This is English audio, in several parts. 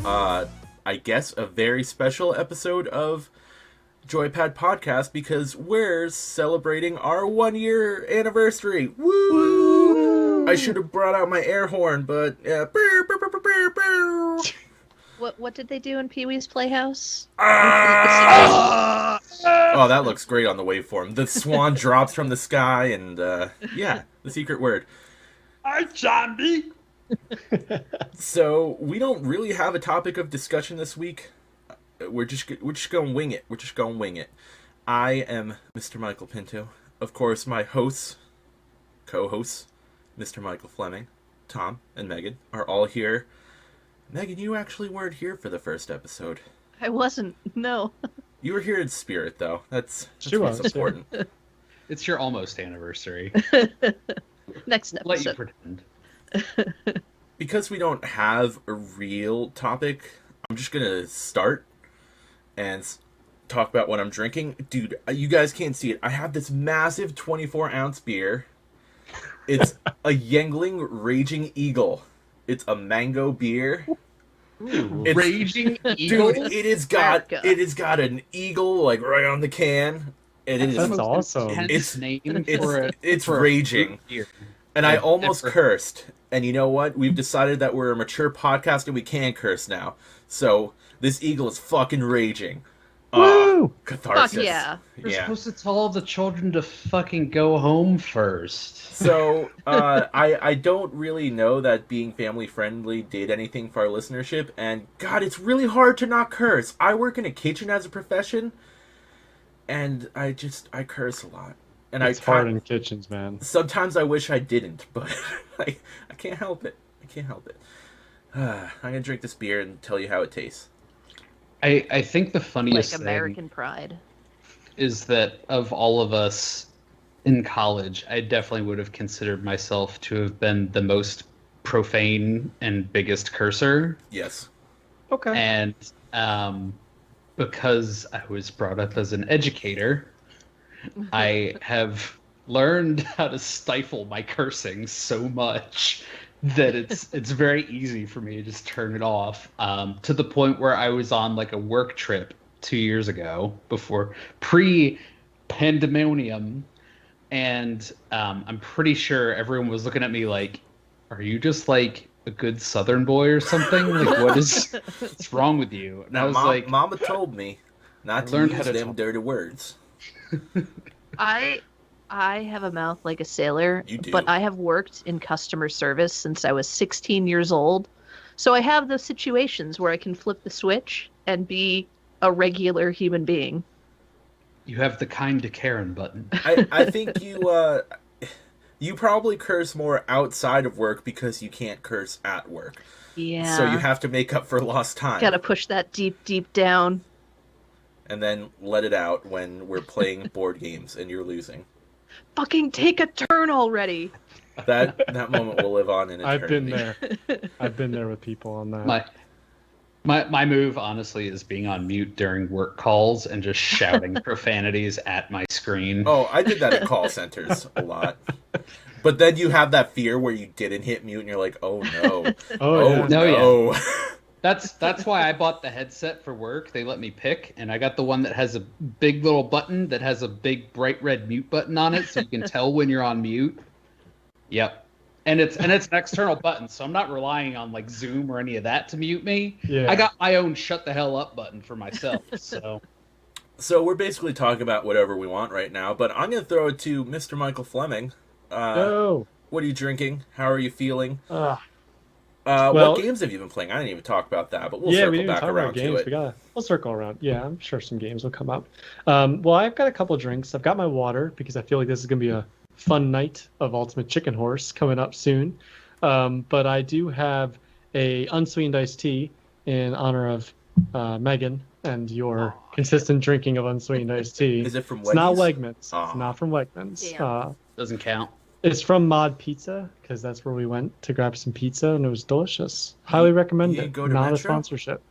I guess, a very special episode of JoyPad Podcast because we're celebrating our 1 year anniversary. Woo! I should have brought out my air horn, but yeah. What did they do in Pee-wee's Playhouse? Oh, that looks great on the waveform. The swan drops from the sky, and yeah, the secret word. Hi, zombie. So we don't really have a topic of discussion this week. We're just gonna wing it. I am Mr. Michael Pinto. Of course, my co-hosts, Mr. Michael Fleming, Tom, and Megan are all here. Megan, you actually weren't here for the first episode. I wasn't. No. You were here in spirit, though. That's was important. It's your almost anniversary. Next episode. Let you pretend. Because we don't have a real topic, I'm just gonna start and talk about what I'm drinking. Dude, you guys can't see it. I have this massive 24-ounce beer. It's a Yangling Raging Eagle. It's a mango beer. Raging Eagle? Dude, it has got an eagle like right on the can. And it is That's awesome. It's raging. And I almost cursed. And you know what? We've decided that we're a mature podcast and we can curse now. So this eagle is fucking raging. Woo! Catharsis. Fuck yeah. You're supposed to tell all the children to fucking go home first. So I don't really know that being family friendly did anything for our listenership. And God, it's really hard to not curse. I work in a kitchen as a profession. And I curse a lot. And it's hard in kitchens, man. Sometimes I wish I didn't, but I can't help it. I'm gonna drink this beer and tell you how it tastes. I think the funniest Like American Pride is that of all of us in college, I definitely would have considered myself to have been the most profane and biggest cursor. Yes. Okay. And because I was brought up as an educator, I have learned how to stifle my cursing so much that it's very easy for me to just turn it off. To the point where I was on like a work trip 2 years ago, before pre-pandemonium, and I'm pretty sure everyone was looking at me like, "Are you just like a good Southern boy or something? Like, what's wrong with you?" And now, I was like, "Mama told me not to use them dirty words." I have a mouth like a sailor, You do. but I have worked in customer service since I was 16 years old. So I have those situations where I can flip the switch and be a regular human being. "You have the kind to Karen button." I think you probably curse more outside of work because you can't curse at work. Yeah. So you have to make up for lost time. Gotta push that deep down. And then let it out when we're playing board games and you're losing. Fucking take a turn already. That moment will live on in eternity. I've been there. I've been there with people on that. My move, honestly, is being on mute during work calls and just shouting profanities at my screen. Oh, I did that at call centers a lot. But then you have that fear where you didn't hit mute and you're like, oh no. Oh, no. That's why I bought the headset for work. They let me pick, and I got the one that has a big little button that has a big bright red mute button on it, so you can tell when you're on mute. Yep. And it's an external button, so I'm not relying on like Zoom or any of that to mute me. Yeah. I got my own shut the hell up button for myself. So we're basically talking about whatever we want right now, but I'm going to throw it to Mr. Michael Fleming. No. What are you drinking? How are you feeling? Well, what games have you been playing? I didn't even talk about that, but we'll circle back around to it. We'll circle around. Yeah, I'm sure some games will come up. Well, I've got a couple drinks. I've got my water because I feel like this is going to be a fun night of Ultimate Chicken Horse coming up soon. But I do have a unsweetened iced tea in honor of Megan and your consistent drinking of unsweetened iced tea. Is it from Wegmans? It's not Wegmans. Oh. It's not from Wegmans. Doesn't count. It's from Mod Pizza because that's where we went to grab some pizza and it was delicious. Highly recommend it. Go to not Metro? A sponsorship.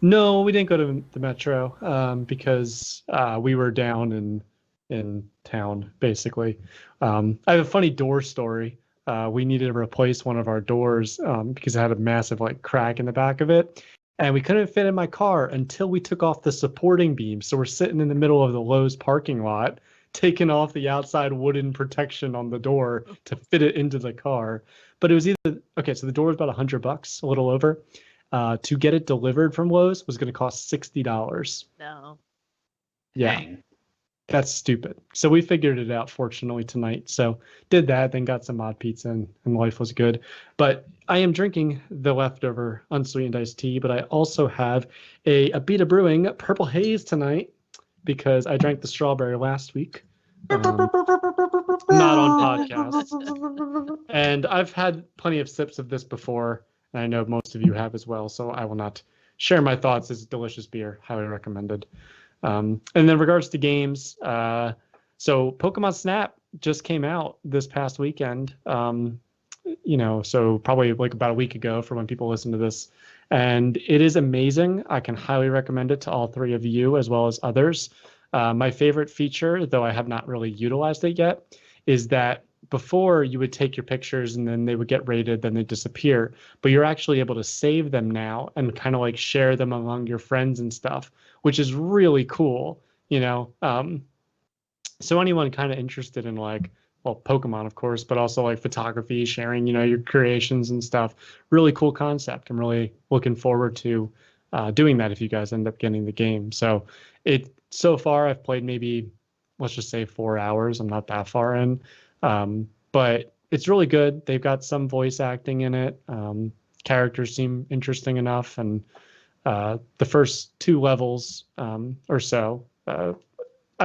No, we didn't go to the Metro because we were down in town basically. I have a funny door story. We needed to replace one of our doors because it had a massive like crack in the back of it. and we couldn't fit in my car until we took off the supporting beam. So we're sitting in the middle of the Lowe's parking lot, taking off the outside wooden protection on the door to fit it into the car. But it was either okay. So the door was about $100, a little over. To get it delivered from Lowe's was going to cost $60. No. Yeah. Dang. That's stupid. So we figured it out, fortunately, tonight. So did that, then got some odd pizza, and life was good. But I am drinking the leftover unsweetened iced tea, but I also have a Abita Brewing Purple Haze tonight because I drank the strawberry last week. Not on podcast. And I've had plenty of sips of this before, and I know most of you have as well, so I will not share my thoughts. It's delicious beer, highly recommended. And then in regards to games, so Pokemon Snap just came out this past weekend. So probably like about a week ago for when people listen to this. And it is amazing. I can highly recommend it to all three of you as well as others. My favorite feature, though I have not really utilized it yet, is that before you would take your pictures and then they would get rated, then they disappear. But you're actually able to save them now and kind of like share them among your friends and stuff, which is really cool, So anyone kind of interested in Pokemon, of course, but also like photography, sharing, your creations and stuff. Really cool concept. I'm really looking forward to doing that if you guys end up getting the game. So far I've played maybe, let's just say 4 hours. I'm not that far in. But it's really good. They've got some voice acting in it. Characters seem interesting enough. And the first 2 levels or so,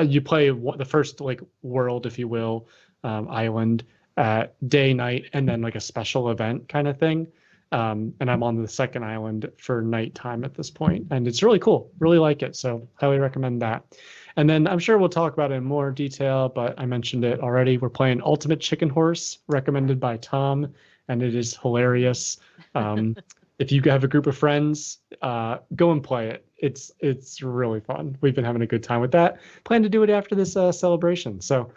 you play the first world, if you will, island at day, night, and then like a special event kind of thing. And I'm on the second island for nighttime at this point, and it's really cool. Really like it, so highly recommend that. And then I'm sure we'll talk about it in more detail, but I mentioned it already. We're playing Ultimate Chicken Horse, recommended by Tom, and it is hilarious. If you have a group of friends, go and play it. It's really fun. We've been having a good time with that. Plan to do it after this celebration. So,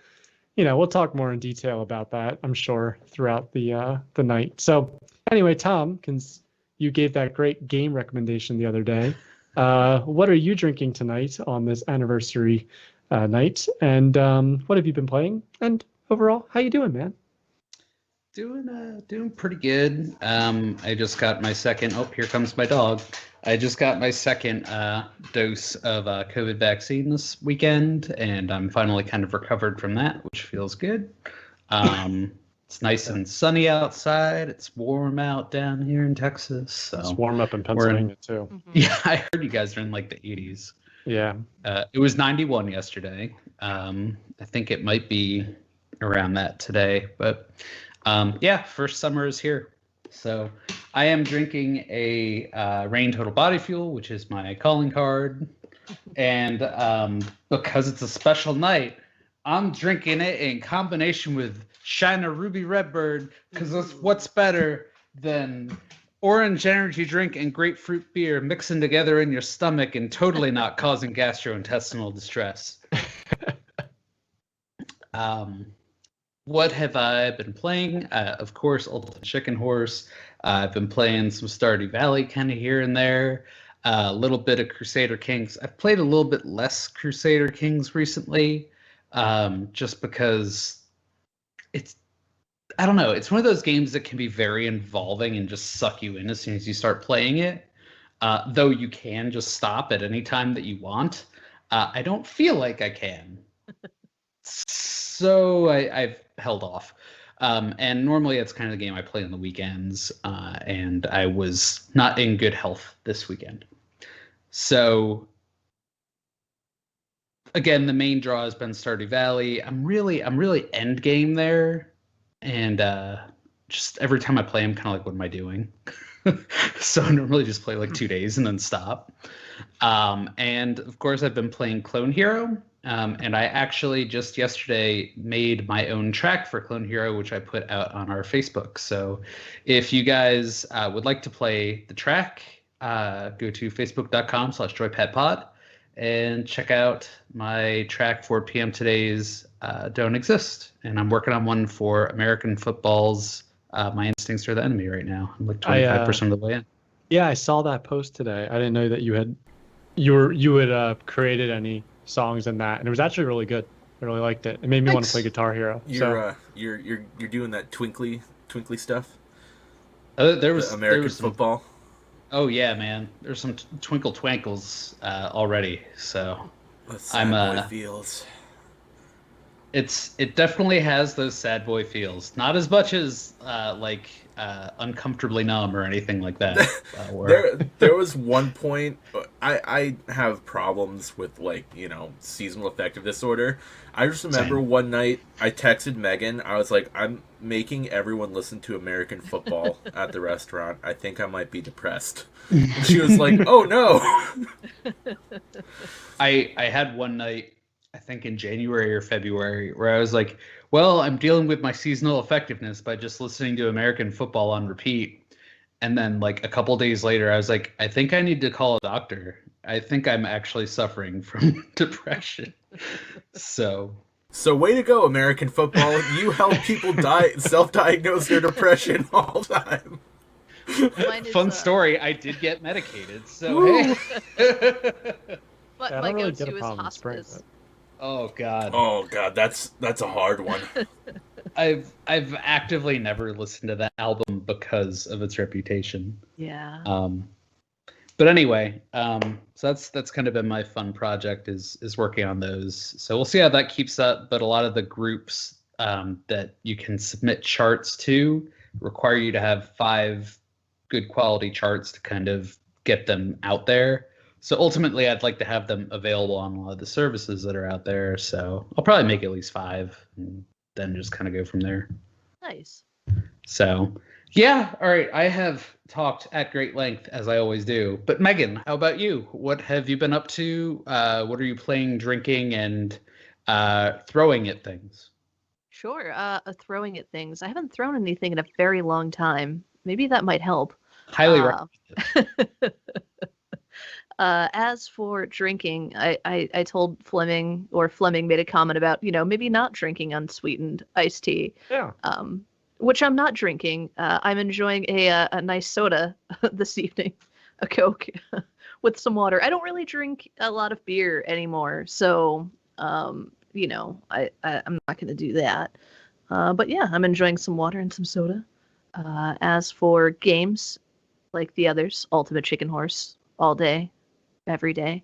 we'll talk more in detail about that, I'm sure, throughout the night. So anyway, Tom, you gave that great game recommendation the other day. What are you drinking tonight on this anniversary night? And what have you been playing? And overall, how you doing, man? Doing pretty good. I just got my second. Oh, here comes my dog. I just got my second dose of COVID vaccine this weekend, and I'm finally kind of recovered from that, which feels good. It's nice and sunny outside. It's warm out down here in Texas. So it's warm up in Pennsylvania too. Mm-hmm. Yeah, I heard you guys are in like the 80s. Yeah. It was 91 yesterday. I think it might be around that today, but first summer is here. So I am drinking a Rain Total Body Fuel, which is my calling card. And because it's a special night, I'm drinking it in combination with Shiner Ruby Redbird, because what's better than orange energy drink and grapefruit beer mixing together in your stomach and totally not causing gastrointestinal distress. What have I been playing? Of course, Ultimate Chicken Horse. I've been playing some Stardew Valley kind of here and there. A little bit of Crusader Kings. I've played a little bit less Crusader Kings recently, just because I don't know. It's one of those games that can be very involving and just suck you in as soon as you start playing it. Though you can just stop at any time that you want. I don't feel like I can. So I've held off. And normally that's kind of the game I play on the weekends. And I was not in good health this weekend. So again, the main draw has been Stardew Valley. I'm really end game there. And just every time I play, I'm kind of like, what am I doing? So I normally just play like 2 days and then stop. And of course, I've been playing Clone Hero. And I actually just yesterday made my own track for Clone Hero, which I put out on our Facebook. So if you guys would like to play the track, go to facebook.com/joypadpod and check out my track 4 p.m. today's Don't Exist. And I'm working on one for American football's My Instincts Are the Enemy right now. I'm like 25% of the way in. Yeah, I saw that post today. I didn't know that you had created any songs in that, and it was actually really good. I really liked it. It made me want to play Thanks. Guitar Hero. You're So uh, you're doing that twinkly stuff, There the there American was some. football. Oh yeah, man. There's some twinkle twinkles already. So The I'm sad boy feels. it definitely has those sad boy feels. Not as much as uncomfortably numb or anything like that. Or There was one point I have problems with seasonal affective disorder. I just remember Same. one night I texted Megan. I was like, I'm making everyone listen to American football at the restaurant. I think I might be depressed. And she was like, oh no. I had one night, I think in January or February, where I was like, well, I'm dealing with my seasonal effectiveness by just listening to American football on repeat. And then like a couple days later, I was like, I think I need to call a doctor. I think I'm actually suffering from depression. So So way to go, American football. You help people self-diagnose their depression all the time. Mine is, fun story, I did get medicated. So Woo. hey. but I my don't really get a go-to is problem with spraying hospice. it. Oh God. Oh god, that's a hard one. I've actively never listened to that album because of its reputation. Yeah. But anyway, so that's kind of been my fun project is working on those. So we'll see how that keeps up. But a lot of the groups that you can submit charts to require you to have 5 good quality charts to kind of get them out there. So ultimately, I'd like to have them available on a lot of the services that are out there. So I'll probably make at least 5 and then just kind of go from there. Nice. So, yeah, all right. I have talked at great length, as I always do. But Megan, how about you? What have you been up to? What are you playing, drinking, and throwing at things? Sure. Throwing at things. I haven't thrown anything in a very long time. Maybe that might help. Highly Uh, recommended. As for drinking, I told Fleming, or Fleming made a comment about, maybe not drinking unsweetened iced tea, Yeah. which I'm not drinking. I'm enjoying a nice soda this evening, a Coke with some water. I don't really drink a lot of beer anymore, so, I'm not going to do that. But yeah, I'm enjoying some water and some soda. As for games, like the others, Ultimate Chicken Horse all day, every day.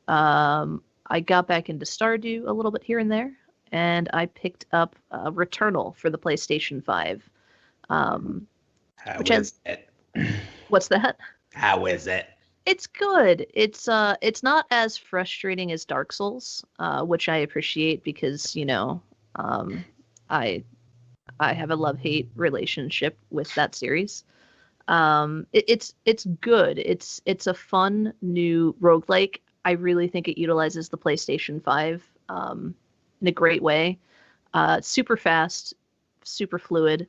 I got back into Stardew a little bit here and there, and I picked up Returnal for the PlayStation 5. How Which is has it? What's that? How is it? It's good. It's not as frustrating as Dark Souls, which I appreciate because I I have a love-hate relationship with that series. It's good. It's a fun new roguelike. I really think it utilizes the PlayStation 5 in a great way. Super fast, super fluid.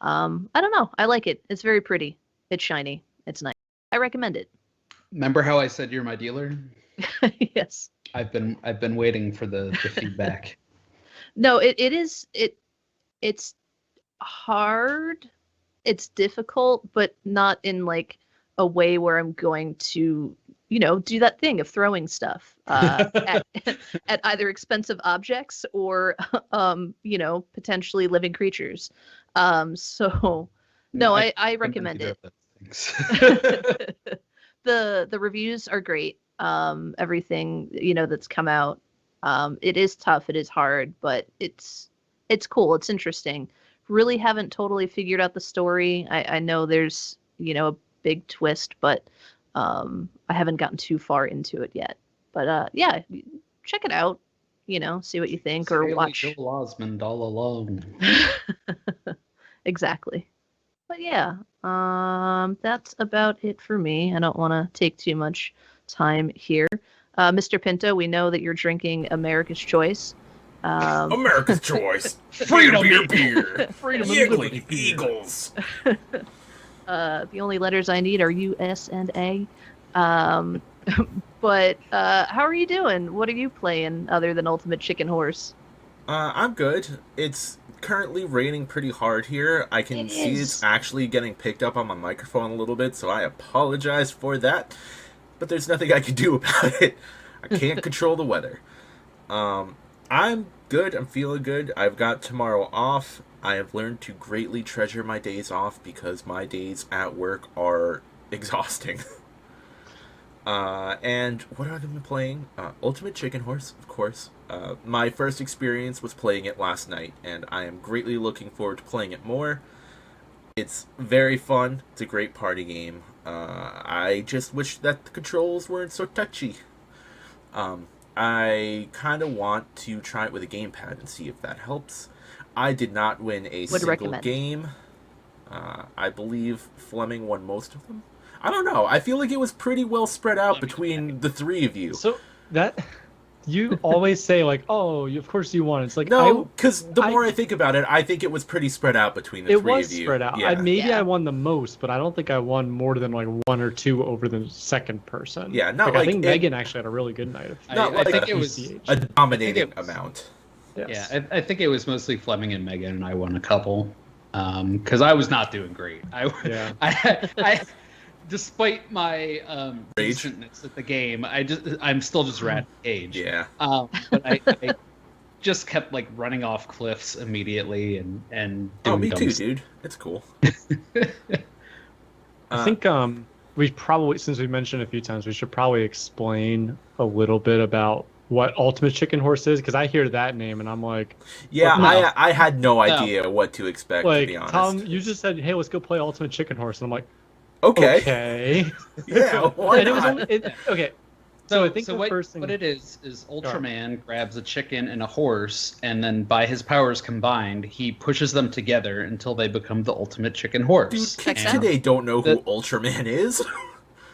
I don't know. I like it. It's very pretty. It's shiny. It's nice. I recommend it. Remember how I said you're my dealer? Yes. I've been waiting for the feedback. No, it's hard. It's difficult, but not in like a way where I'm going to, do that thing of throwing stuff at at either expensive objects or, potentially living creatures. So no, I recommend it. The reviews are great. Everything that's come out. It is tough. It is hard, but it's cool. It's interesting. Really haven't totally figured out the story. I know there's a big twist, but I haven't gotten too far into it yet. But yeah, check it out. See what you think or watch. Joel Osmond all along. Exactly. But yeah, that's about it for me. I don't want to take too much time here. Mr. Pinto, we know that you're drinking America's Choice. America's choice. Freedom, beer. Freedom and Yiggly liberty. Eagles. The only letters I need are U, S, and A. But how are you doing? What are you playing other than Ultimate Chicken Horse? I'm good. It's currently raining pretty hard here. I can It see is. it's actually getting picked up on my microphone a little bit, so I apologize for that. But there's nothing I can do about it. I can't control the weather. I'm good. I'm feeling good. I've got tomorrow off. I have learned to greatly treasure my days off because my days at work are exhausting. And what have I been playing? Ultimate Chicken Horse, of course. My first experience was playing it last night, and I am greatly looking forward to playing it more. It's very fun. It's a great party game. I just wish that the controls weren't so touchy. I kind of want to try it with a gamepad and see if that helps. I did not win a Would single recommend. game. I believe Fleming won most of them. I don't know. I feel like it was pretty well spread out between the three of you. So that you always say like, "Oh, of course you won." It's like No, because the I- more I think about it, I think it was pretty spread out between the it three was of you. spread out. Yeah. Maybe Yeah. I won the most, but I don't think I won more than like one or two over the second person. Yeah, not I like think it- Megan actually had a really good night of Not I like think a it was. PCH. a dominating was- amount. Yes. Yeah, I think it was mostly Fleming and Megan, and I won a couple. Because I was not doing great. Yeah. I despite my Rage? decentness at the game, I'm still just rat age. Yeah. But I just kept like running off cliffs immediately and Oh, doing me dumb too, stuff. dude. It's cool. I think we probably, since we mentioned it a few times, we should probably explain a little bit about what Ultimate Chicken Horse is, because I hear that name and I'm like, Yeah, No. I had no idea what to expect, to be honest. Tom, you just said, "Hey, let's go play Ultimate Chicken Horse," and I'm like, Okay. "Okay." Yeah, why And it was not? only, okay. So I think the what, first thing. what it is Ultraman grabs a chicken and a horse, and then by his powers combined, he pushes them together until they become the ultimate chicken horse. Dude, kids out. today don't know who The- Ultraman is.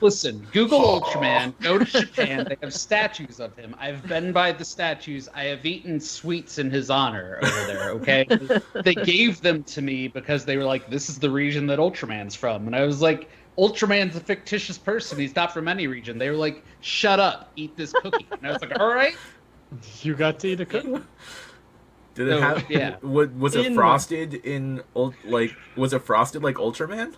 Listen, Google Ultraman, go to Japan, they have statues of him. I've been by the statues, I have eaten sweets in his honor over there, okay? They gave them to me because they were like, this is the region that Ultraman's from. And I was like, Ultraman's a fictitious person, he's not from any region. They were like, shut up, eat this cookie. And I was like, all right. You got to eat a cookie. Did it No, have? yeah. Was it In- frosted in Was it frosted like Ultraman?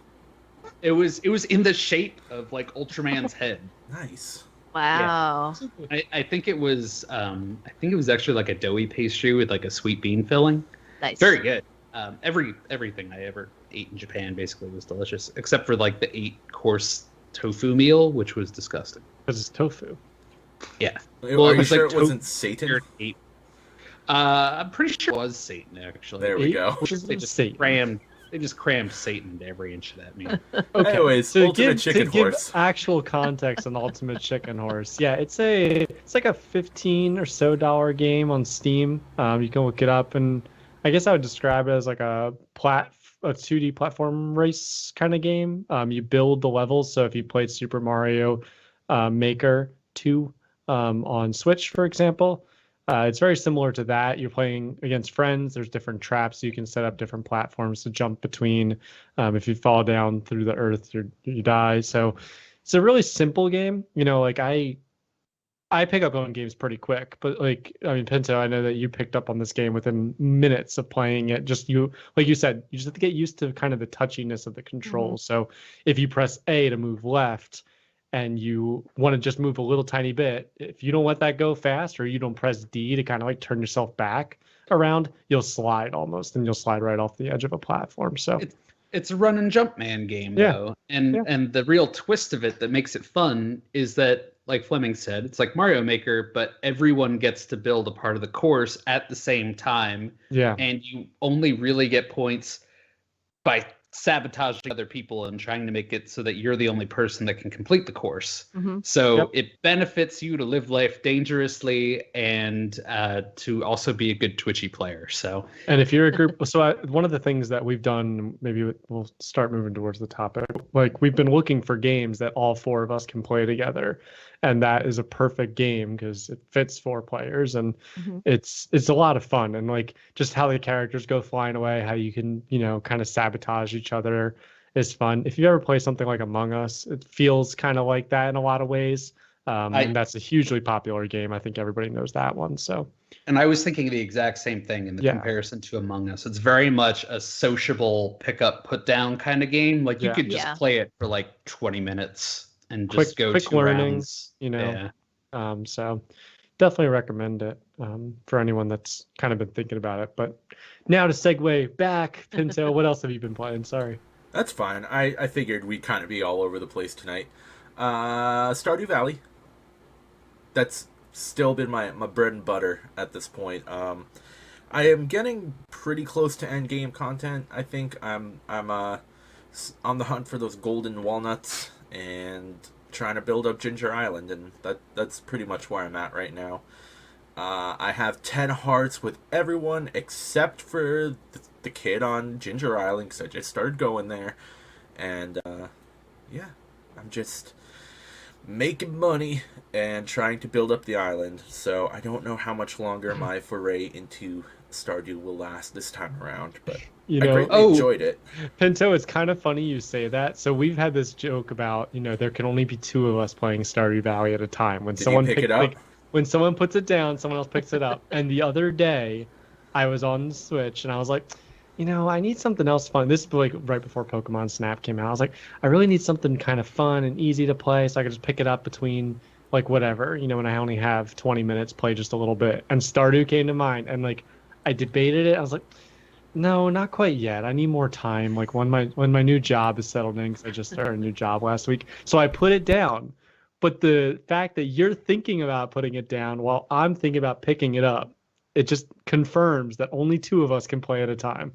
It was in the shape of like Ultraman's head. Nice. Wow. I think it was actually like a doughy pastry with like a sweet bean filling. Nice. Very good. Everything I ever ate in Japan basically was delicious, except for like the 8-course tofu meal, which was disgusting. Because it's tofu. Yeah. Are Well, it you was sure like it wasn't Satan? I'm pretty sure it was Satan actually. There we go. Which is They just Satan. crammed Satan into every inch of that meal. Okay. Anyways, to Ultimate give, Chicken to give Horse. actual context on Ultimate Chicken Horse, yeah, it's like a $15 or so game on Steam. You can look it up, and I guess I would describe it as like a 2D platform race kind of game. You build the levels, so if you played Super Mario Maker 2 on Switch, for example, it's very similar to that. You're playing against friends. There's different traps. You can set up different platforms to jump between. If you fall down through the earth, you die. So it's a really simple game. You know, like I pick up on games pretty quick, but like, I mean, Pinto, I know that you picked up on this game within minutes of playing it. Just like you said, you just have to get used to kind of the touchiness of the controls. So if you press A to move left, and you want to just move a little tiny bit, if you don't let that go fast, or you don't press D to kind of like turn yourself back around, you'll slide almost, and you'll slide right off the edge of a platform. So It's a run and jump man game, Yeah. though. And Yeah. and the real twist of it that makes it fun is that, like Fleming said, it's like Mario Maker, but everyone gets to build a part of the course at the same time. yeah, And you only really get points by sabotaging other people and trying to make it so that you're the only person that can complete the course. Mhm. So Yep. it benefits you to live life dangerously and to also be a good Twitchy player. So and if you're a group, so one of the things that we've done, maybe we'll start moving towards the topic. Like we've been looking for games that all four of us can play together, and that is a perfect game because it fits 4 players, and Mhm. it's a lot of fun. And like just how the characters go flying away, how you can kind of sabotage each other is fun. If you ever play something like Among Us, it feels kind of like that in a lot of ways. And that's a hugely popular game. I think everybody knows that one. So, and I was thinking the exact same thing in the Yeah. comparison to Among Us. It's very much a sociable pick up, put down kind of game. Like you Yeah. could just Yeah. play it for like 20 minutes and quick just go quick 2 learning, rounds. you know. Yeah. So definitely recommend it for anyone that's kind of been thinking about it. But now to segue back, Pinto, what else have you been playing? Sorry. That's fine. I figured we'd kind of be all over the place tonight. Stardew Valley. That's still been my bread and butter at this point. I am getting pretty close to end game content. I think I'm on the hunt for those golden walnuts and trying to build up Ginger Island, and that's pretty much where I'm at right now. I have 10 hearts with everyone except for the kid on Ginger Island, because I just started going there. And, yeah, I'm just making money and trying to build up the island. So I don't know how much longer my foray into Stardew will last this time around, but You I know, greatly enjoyed it. Pinto, it's kind of funny you say that. So we've had this joke about, there can only be 2 of us playing Stardew Valley at a time. When Did someone you pick it up? when someone puts it down, someone else picks it up. And the other day, I was on the Switch and I was like, I need something else fun. This is like right before Pokemon Snap came out. I was like, I really need something kind of fun and easy to play so I could just pick it up between like whatever, when I only have 20 minutes, play just a little bit. And Stardew came to mind, and like I debated it. I was like, no, not quite yet. I need more time. Like when my new job is settled in, because I just started a new job last week. So I put it down. But the fact that you're thinking about putting it down while I'm thinking about picking it up, it just confirms that only 2 of us can play at a time.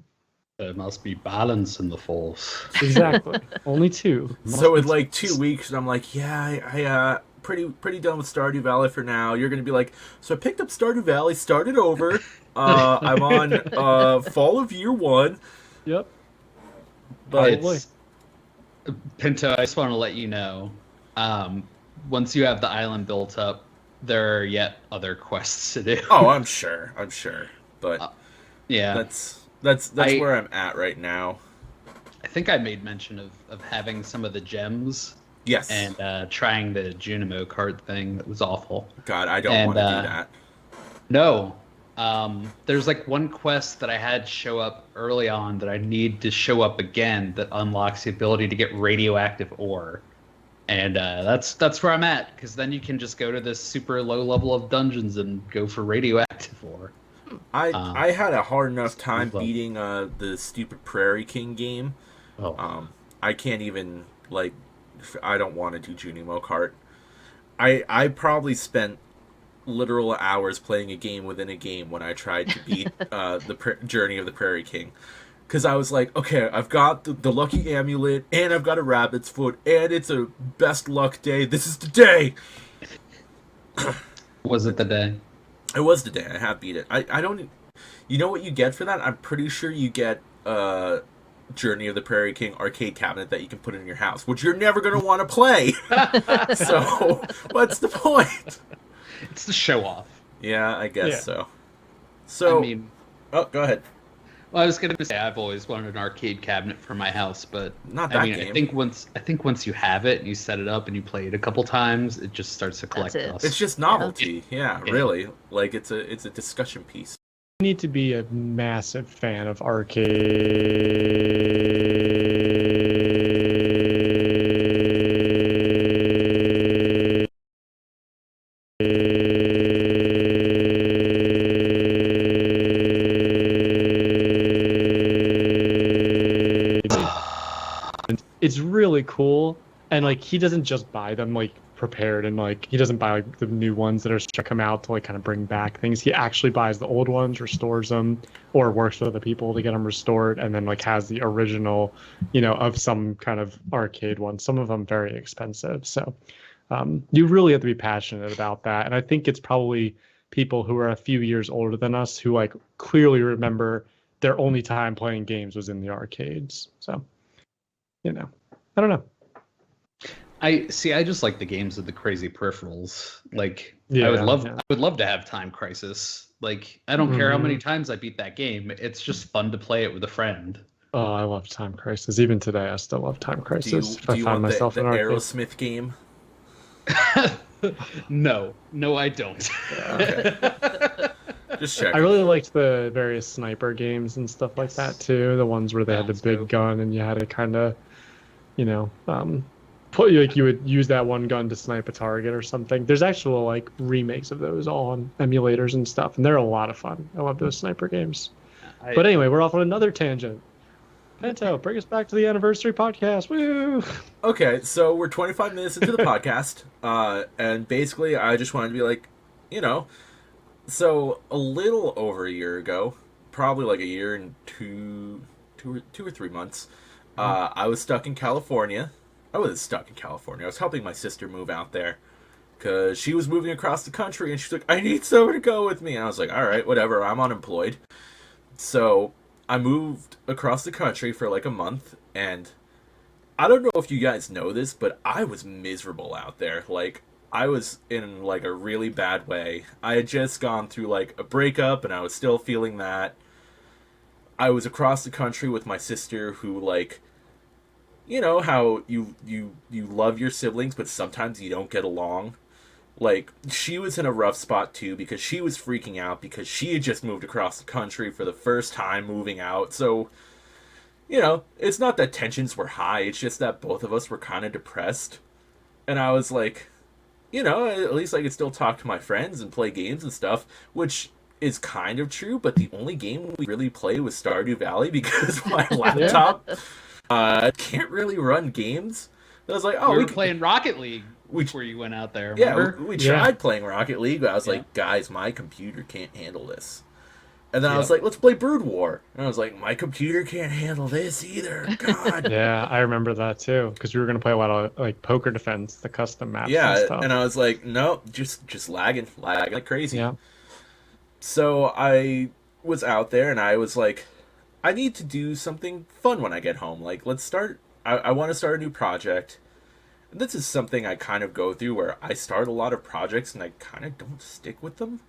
There must be balance in the force. Exactly. Only 2. So in like 2 weeks, I'm like, yeah, I pretty done with Stardew Valley for now. You're gonna be like, so I picked up Stardew Valley, started over. I'm on fall of year 1. Yep. But It's, Pinto, I just want to let you know, once you have the island built up, there are yet other quests to do. oh, I'm sure. But Yeah. that's where I'm at right now. I think I made mention of having some of the gems Yes. and trying the Junimo card thing. That was awful. God, I don't want to do that. No. There's like one quest that I had show up early on that I need to show up again that unlocks the ability to get radioactive ore. And that's where I'm at, because then you can just go to this super low level of dungeons and go for radioactive ore. I had a hard enough time Love. beating the stupid Prairie King game. Oh. I can't even, like, I don't want to do Junimo Kart. I probably spent literal hours playing a game within a game when I tried to beat the Journey of the Prairie King. Because I was like, okay, I've got the lucky amulet, and I've got a rabbit's foot, and it's a best luck day. This is the day! Was it the day? It was the day. I have beat it. I don't... You know what you get for that? I'm pretty sure you get Journey of the Prairie King arcade cabinet that you can put in your house, which you're never going to want to play. So, what's the point? It's the show off. Yeah, I guess Yeah. so. So, I mean, oh, go ahead. well, I was gonna say I've always wanted an arcade cabinet for my house, but Not that game. I think once you have it and you set it up and you play it a couple times, it just starts to collect That's it. dust. It's just novelty. Yeah, Yeah. really. Like, it's a discussion piece. You need to be a massive fan of It's really cool, and like he doesn't just buy them like prepared, and like he doesn't buy like the new ones that are to come out to like kind of bring back things. He actually buys the old ones, restores them, or works with other people to get them restored, and then like has the original, of some kind of arcade one. Some of them very expensive, so you really have to be passionate about that. And I think it's probably people who are a few years older than us who like clearly remember their only time playing games was in the arcades. So, I don't know. I just like the games with the crazy peripherals. Like I Yeah, would love to have Time Crisis. Like I don't care how many times I beat that game. It's just fun to play it with a friend. Oh, I love Time Crisis. Even today, I still love Time Crisis. Do you want the in an arcade. Aerosmith game? No, I don't. Okay. Just check. I really liked the various sniper games and stuff like that too. The ones where they had the big Scope. gun and you had to kind of, put like you would use that one gun to snipe a target or something. There's actual like remakes of those all on emulators and stuff, and they're a lot of fun. I love those sniper games. But anyway, we're off on another tangent. Pinto, bring us back to the anniversary podcast. Woo! Okay, so we're 25 minutes into the podcast, and basically I just wanted to be like, so a little over a year ago, probably like a year and two or 3 months, I was stuck in California. I wasn't stuck in California. I was helping my sister move out there because she was moving across the country, and she's like, I need someone to go with me. And I was like, all right, whatever, I'm unemployed. So I moved across the country for like a month, and I don't know if you guys know this, but I was miserable out there. Like, I was in like a really bad way. I had just gone through like a breakup, and I was still feeling that. I was across the country with my sister who, like, you know how you love your siblings, but sometimes you don't get along. Like, she was in a rough spot too because she was freaking out because she had just moved across the country for the first time moving out. So, it's not that tensions were high, it's just that both of us were kind of depressed. And I was like, at least I could still talk to my friends and play games and stuff, which is kind of true, but the only game we really play was Stardew Valley because my laptop can't really run games. I was like, oh, we were playing Rocket League before you went out there, remember? Yeah, we tried playing Rocket League, but I was like, guys, my computer can't handle this. And then I was like, let's play Brood War. And I was like, my computer can't handle this either. God. Yeah, I remember that too, because we were going to play a lot of like Poker Defense, the custom maps and stuff. And I was like, nope, just lagging like crazy. Yeah. So I was out there, and I was like, I need to do something fun when I get home. Like, I want to start a new project. And this is something I kind of go through where I start a lot of projects and I kind of don't stick with them.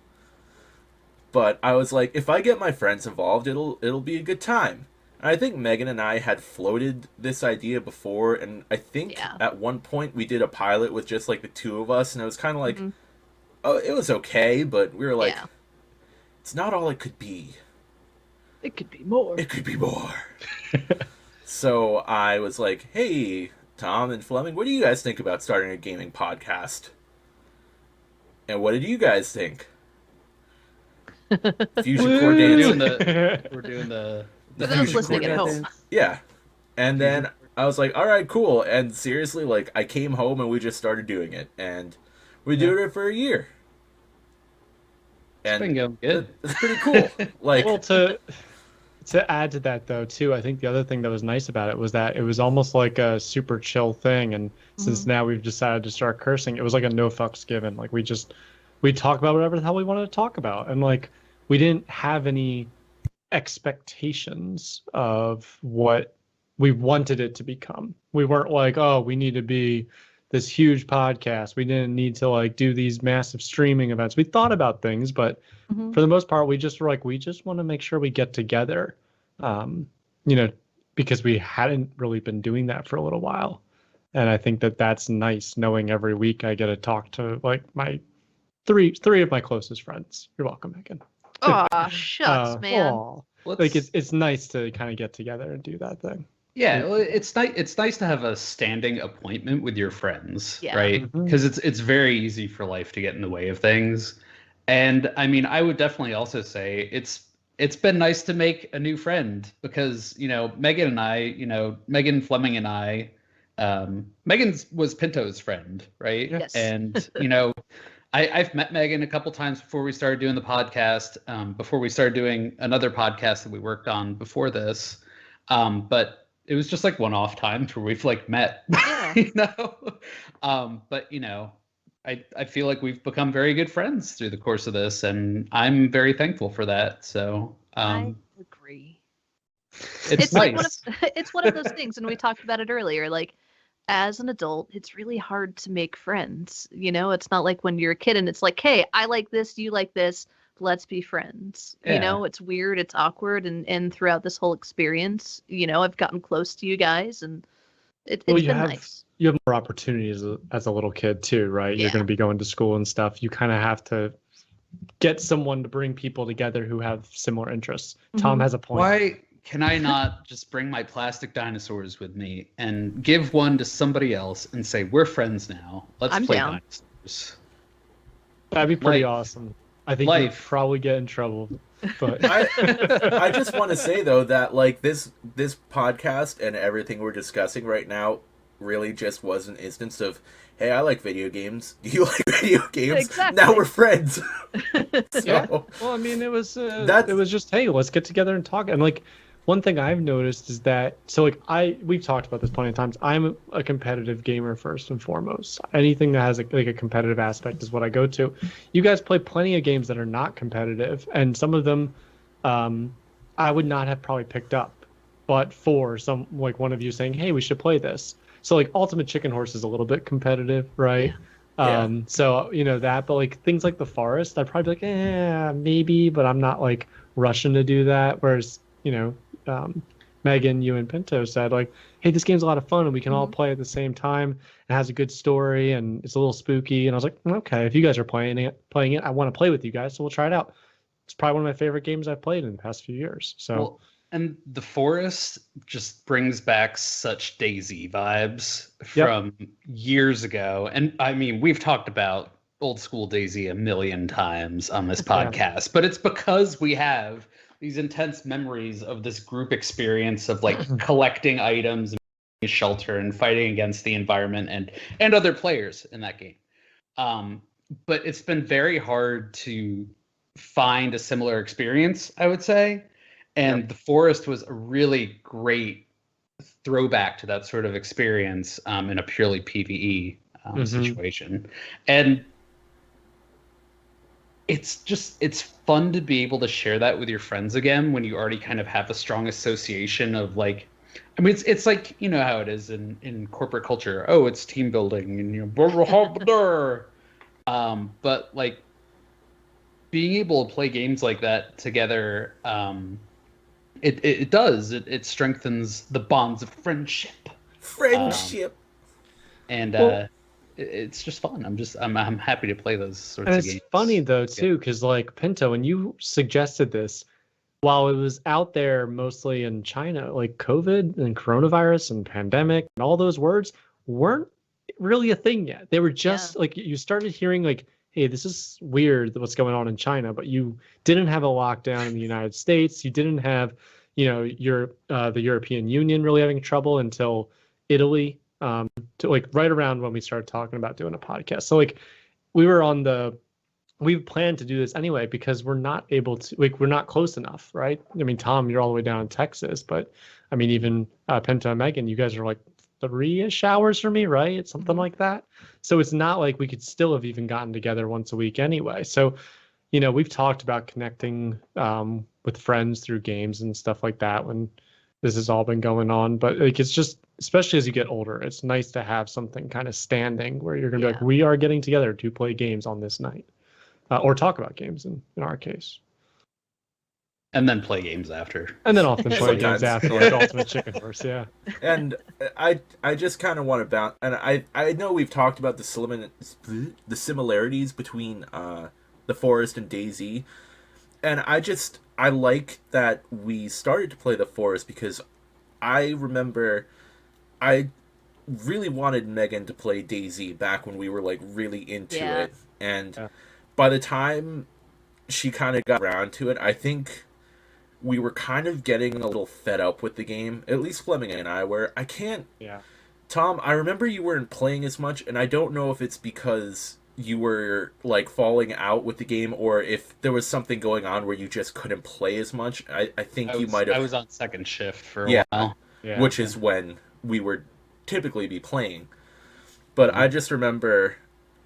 But I was like, if I get my friends involved, it'll be a good time. And I think Megan and I had floated this idea before, and I think at one point we did a pilot with just like the two of us, and it was kind of like, oh, it was okay, but we were like, it's not all it could be. It could be more. It could be more. So I was like, hey, Tom and Fleming, what do you guys think about starting a gaming podcast? And what did you guys think? Fusion Core Dance. We're doing the For those listening at home. Yeah. And then I was like, all right, cool. And seriously, like, I came home and we just started doing it. And we did it for a year. It's been going good. It's pretty cool. Like, well, to add to that though too, I think the other thing that was nice about it was that it was almost like a super chill thing. And since now we've decided to start cursing, it was like a no fucks given. Like we talk about whatever the hell we wanted to talk about, and like we didn't have any expectations of what we wanted it to become. We weren't like, oh, we need to be this huge podcast. We didn't need to like do these massive streaming events. We thought about things, but for the most part, we just were like, we just want to make sure we get together, because we hadn't really been doing that for a little while. And I think that that's nice, knowing every week I get to talk to like my three of my closest friends. You're welcome, Megan. Aw, shucks, man. Like it's nice to kind of get together and do that thing. Yeah, well, it's nice. It's nice to have a standing appointment with your friends, right? Mhm. Because it's very easy for life to get in the way of things. And I mean, I would definitely also say it's been nice to make a new friend because Megan and I, Megan Fleming and I, Megan was Pinto's friend, right? Yes. And I've met Megan a couple times before we started doing the podcast, before we started doing another podcast that we worked on before this. But it was just like one-off times where we've like met, but I feel like we've become very good friends through the course of this, and I'm very thankful for that. So I agree. It's nice. It's one of those things, and we talked about it earlier. Like, as an adult, it's really hard to make friends. It's not like when you're a kid and it's like, hey, I like this, you like this, let's be friends. It's weird, it's awkward, and throughout this whole experience, I've gotten close to you guys, and It's Well, been nice. you have more opportunities as a little kid too, right? You're Yeah. going to be going to school and stuff. You kind of have to get someone to bring people together who have similar interests. Tom Mhm. has a point. Why can I not just bring my plastic dinosaurs with me and give one to somebody else and say, we're friends now. Let's I'm play down. dinosaurs. That'd be pretty Life. awesome. I think we'd Life. probably get in trouble, but I just want to say though that like this podcast and everything we're discussing right now really just was an instance of, hey, I like video games. Do you like video games? Exactly. Now we're friends. So, yeah. Well, I mean, it was That's- just, hey, let's get together and talk. And like one thing I've noticed is that we've talked about this plenty of times. I'm a competitive gamer first and foremost. Anything that has like a competitive aspect is what I go to. You guys play plenty of games that are not competitive, and some of them I would not have probably picked up, but for some like one of you saying, hey, we should play this. So like Ultimate Chicken Horse is a little bit competitive, right? Yeah. So that, but like things like The Forest, I'd probably be like, maybe, but I'm not like rushing to do that. Whereas, Megan, you and Pinto said like, hey, this game's a lot of fun and we can all play at the same time. It has a good story and it's a little spooky. And I was like, okay, if you guys are playing it, I want to play with you guys, so we'll try it out. It's probably one of my favorite games I've played in the past few years. So. Well, and the forest just brings back such Daisy vibes from years ago. And I mean, we've talked about old school Daisy a million times on this podcast, but it's because we have these intense memories of this group experience of like collecting items and shelter and fighting against the environment and other players in that game. But it's been very hard to find a similar experience, I would say. And the forest was a really great throwback to that sort of experience in a purely PvE situation. And it's fun to be able to share that with your friends again when you already kind of have a strong association of like, I mean, it's like, you know how it is in corporate culture. Oh, it's team building and but like being able to play games like that together, it strengthens the bonds of friendship. And it's just fun. I'm happy to play those sorts of games. It's funny though too, because like Pinto, when you suggested this, while it was out there mostly in China, like COVID and coronavirus and pandemic and all those words weren't really a thing yet. They were just like you started hearing like, hey, this is weird what's going on in China, but you didn't have a lockdown in the United States. You didn't have, the European Union really having trouble until Italy, to like right around when we started talking about doing a podcast. So like we planned to do this anyway because we're not able to, like, we're not close enough, right? I mean, Tom, you're all the way down in Texas, but I mean, even Pinto and Megan, you guys are like 3-ish hours from me, right? It's something like that. So it's not like we could still have even gotten together once a week anyway. So, we've talked about connecting with friends through games and stuff like that when this has all been going on. But like, it's just, especially as you get older, it's nice to have something kind of standing where you're going to be like, we are getting together to play games on this night. Or talk about games in our case. And then play games after. And then often play games Sometimes. after, like Ultimate Chicken Horse, yeah. And I just kind of want to bounce, and I know we've talked about the similarities between the Forest and Daisy, and I like that we started to play the Forest because I remember I really wanted Megan to play Daisy back when we were like really into it, and by the time she kind of got around to it, I think we were kind of getting a little fed up with the game. At least Fleming and I were. Tom, I remember you weren't playing as much, and I don't know if it's because you were like falling out with the game or if there was something going on where you just couldn't play as much. I think you might have. I was on second shift for a while. Yeah, which is when we would typically be playing. But I just remember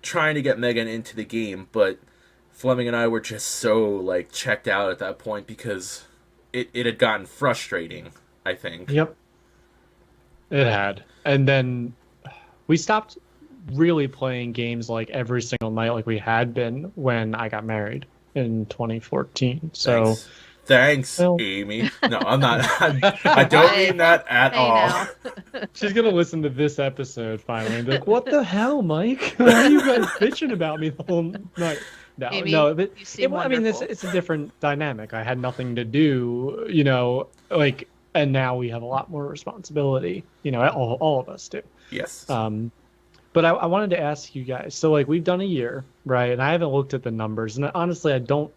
trying to get Megan into the game, but Fleming and I were just so like checked out at that point because it had gotten frustrating, I think. Yep. It had. And then we stopped really playing games like every single night like we had been when I got married in 2014. So Thanks, Well- Amy. No, I'm not. I don't mean that at Hey, all. now. She's gonna listen to this episode finally and be like, "What the hell, Mike? Why are you guys bitching about me the whole night?" No, Amy, no, but you seem I mean, wonderful. it's a different dynamic. I had nothing to do, like, and now we have a lot more responsibility. All of us do. Yes. But I wanted to ask you guys. So, like, we've done a year, right? And I haven't looked at the numbers, and honestly, I don't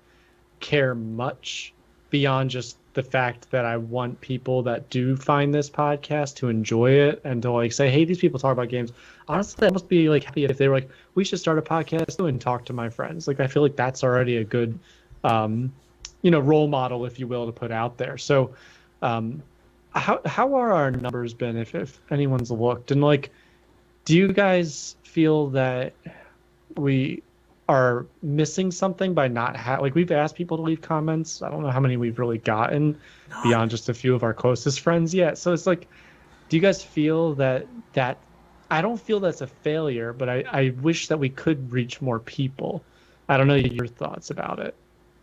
care much beyond just the fact that I want people that do find this podcast to enjoy it and to like say, hey, these people talk about games. Honestly, I must be like happy if they were like, we should start a podcast too and talk to my friends. Like, I feel like that's already a good, role model, if you will, to put out there. So, how are our numbers been if anyone's looked? And like, do you guys feel that we are missing something by not like we've asked people to leave comments? I don't know how many we've really gotten beyond just a few of our closest friends yet. So it's like, do you guys feel that I don't feel that's a failure, but I wish that we could reach more people. I don't know your thoughts about it.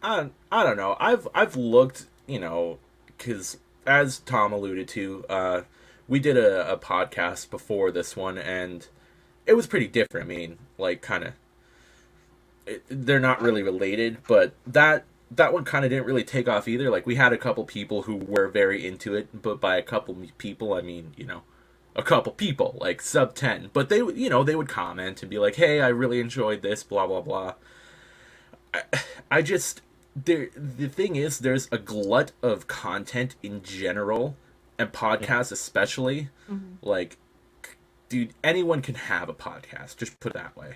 I don't know. I've looked, because as Tom alluded to, we did a podcast before this one, and it was pretty different. I mean, like, kind of, they're not really related, but that one kind of didn't really take off either. Like, we had a couple people who were very into it, but by a couple people, I mean, a couple people, like sub 10. But they would comment and be like, hey, I really enjoyed this, blah, blah, blah. I just, the thing is, there's a glut of content in general, and podcasts especially. Mm-hmm. Like, dude, anyone can have a podcast, just put it that way.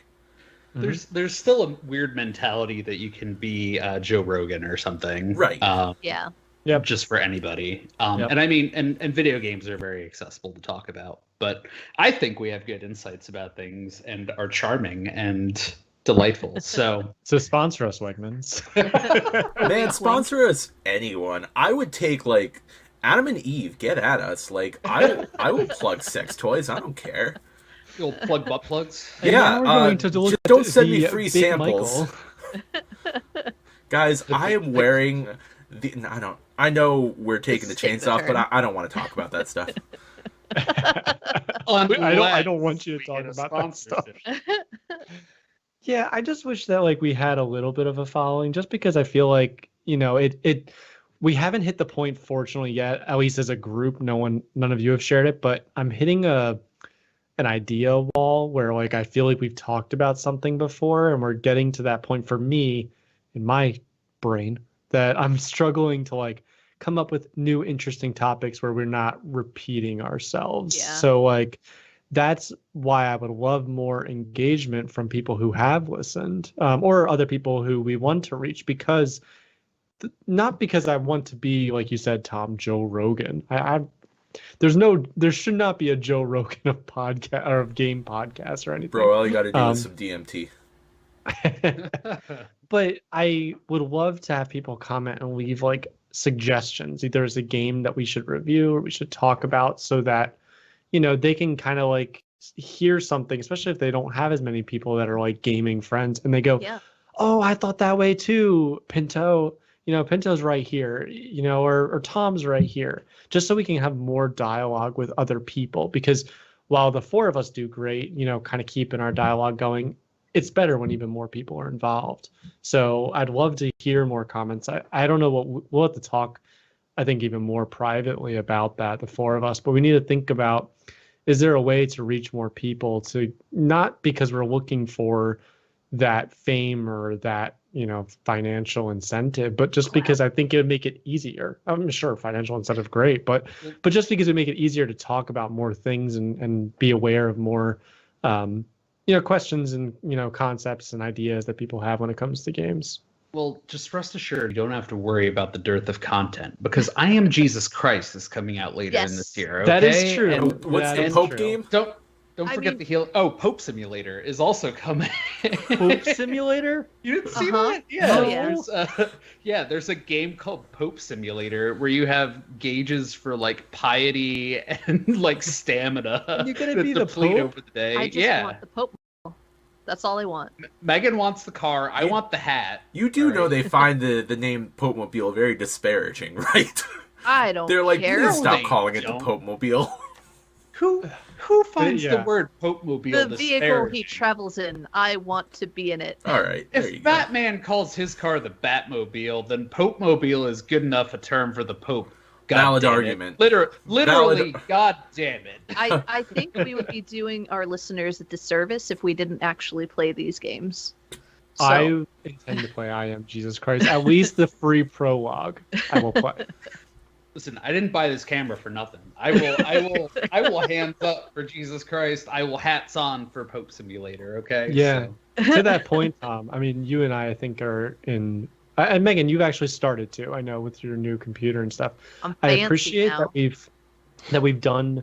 There's still a weird mentality that you can be Joe Rogan or something, right? Yeah. Yep. Just for anybody. Yep. And I mean, and video games are very accessible to talk about. But I think we have good insights about things and are charming and delightful. So sponsor us, Wegmans. Man, sponsor us, anyone. I would take, like, Adam and Eve, get at us. Like, I will plug sex toys. I don't care. You'll plug butt plugs. Yeah, just don't send me free samples. Guys, I am wearing the. I know we're taking the chains off, but I don't want to talk about that stuff. I don't want you to talk about that stuff. Yeah, I just wish that like we had a little bit of a following, just because I feel like we haven't hit the point, fortunately, yet, at least as a group. None of you have shared it, but I'm hitting an idea wall where like I feel like we've talked about something before, and we're getting to that point for me in my brain that I'm struggling to like come up with new interesting topics where we're not repeating ourselves. Yeah. So like that's why I would love more engagement from people who have listened, or other people who we want to reach, because not because I want to be, like you said, Tom, Joe Rogan. There should not be a Joe Rogan of podcast or of game podcast or anything. Bro, all you got to do is some DMT. But I would love to have people comment and leave like suggestions, either as a game that we should review or we should talk about, so that they can kind of like hear something, especially if they don't have as many people that are like gaming friends, and they go, yeah, oh, I thought that way too, Pinto. Pinto's right here, or Tom's right here, just so we can have more dialogue with other people. Because while the four of us do great, kind of keeping our dialogue going, it's better when even more people are involved. So I'd love to hear more comments. I don't know what we'll have to talk, I think, even more privately about that, the four of us. But we need to think about, is there a way to reach more people, to not because we're looking for that fame or that financial incentive, but just because I think it would make it easier. I'm sure financial incentive great, but just because it would make it easier to talk about more things and be aware of more questions and concepts and ideas that people have when it comes to games. Well, just rest assured, you don't have to worry about the dearth of content, because I Am Jesus Christ is coming out later in this year. Okay? That is true. And what's the Pope game? Don't forget the heal. Oh, Pope Simulator is also coming. Pope Simulator? You didn't see that? Yeah. There's a game called Pope Simulator where you have gauges for like piety and like stamina. You gonna be the Pope over the day. I just want the Pope. That's all I want. Megan wants the car. I want the hat. You do All know right. they find the name Pope Mobile very disparaging, right? I don't They're like, care. please stop they calling it the don't. Pope Mobile. Who finds the Yeah. word Pope Mobile The vehicle he disparaging? travels in, I want to be in it. All right, there you If go. Batman calls his car the Batmobile, then Pope Mobile is good enough a term for the Pope. God Valid damn it. argument. Literally, God damn it. I think we would be doing our listeners a disservice if we didn't actually play these games. So, I intend to play I Am Jesus Christ. At least the free prologue I will play. Listen, I didn't buy this camera for nothing. I will hands up for Jesus Christ. I will hats on for Pope Simulator. Okay. Yeah. So, To that point, Tom, I mean, you and I think are in, and Megan, you've actually started to, I know, with your new computer and stuff. I'm I fancy appreciate now. that we've done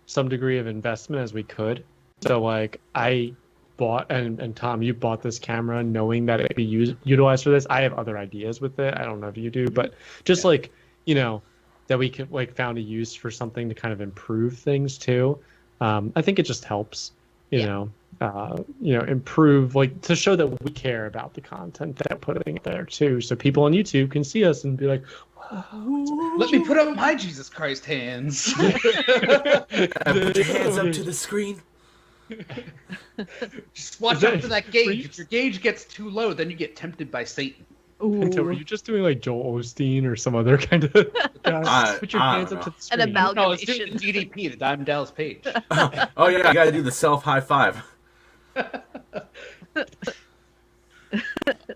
some degree of investment as we could. So like I bought and Tom, you bought this camera knowing that it could be utilized for this. I have other ideas with it. I don't know if you do, but just like, you know, that we could like found a use for something to kind of improve things too. I think it just helps, you know, improve, like, to show that we care about the content that we're putting there too, so people on YouTube can see us and be like, wow, let me put up my Jesus Christ hands. Put your hands up to the screen. Just watch Is that out for that gauge. creeps? If your gauge gets too low, then you get tempted by Satan. Pinto, were Ooh, you just doing like Joel Osteen or some other kind of guy? Put your I hands don't up to know. the screen. No, it's doing amalgamation. the DDP, the Diamond Dallas Page. Oh yeah, you gotta do the self high five.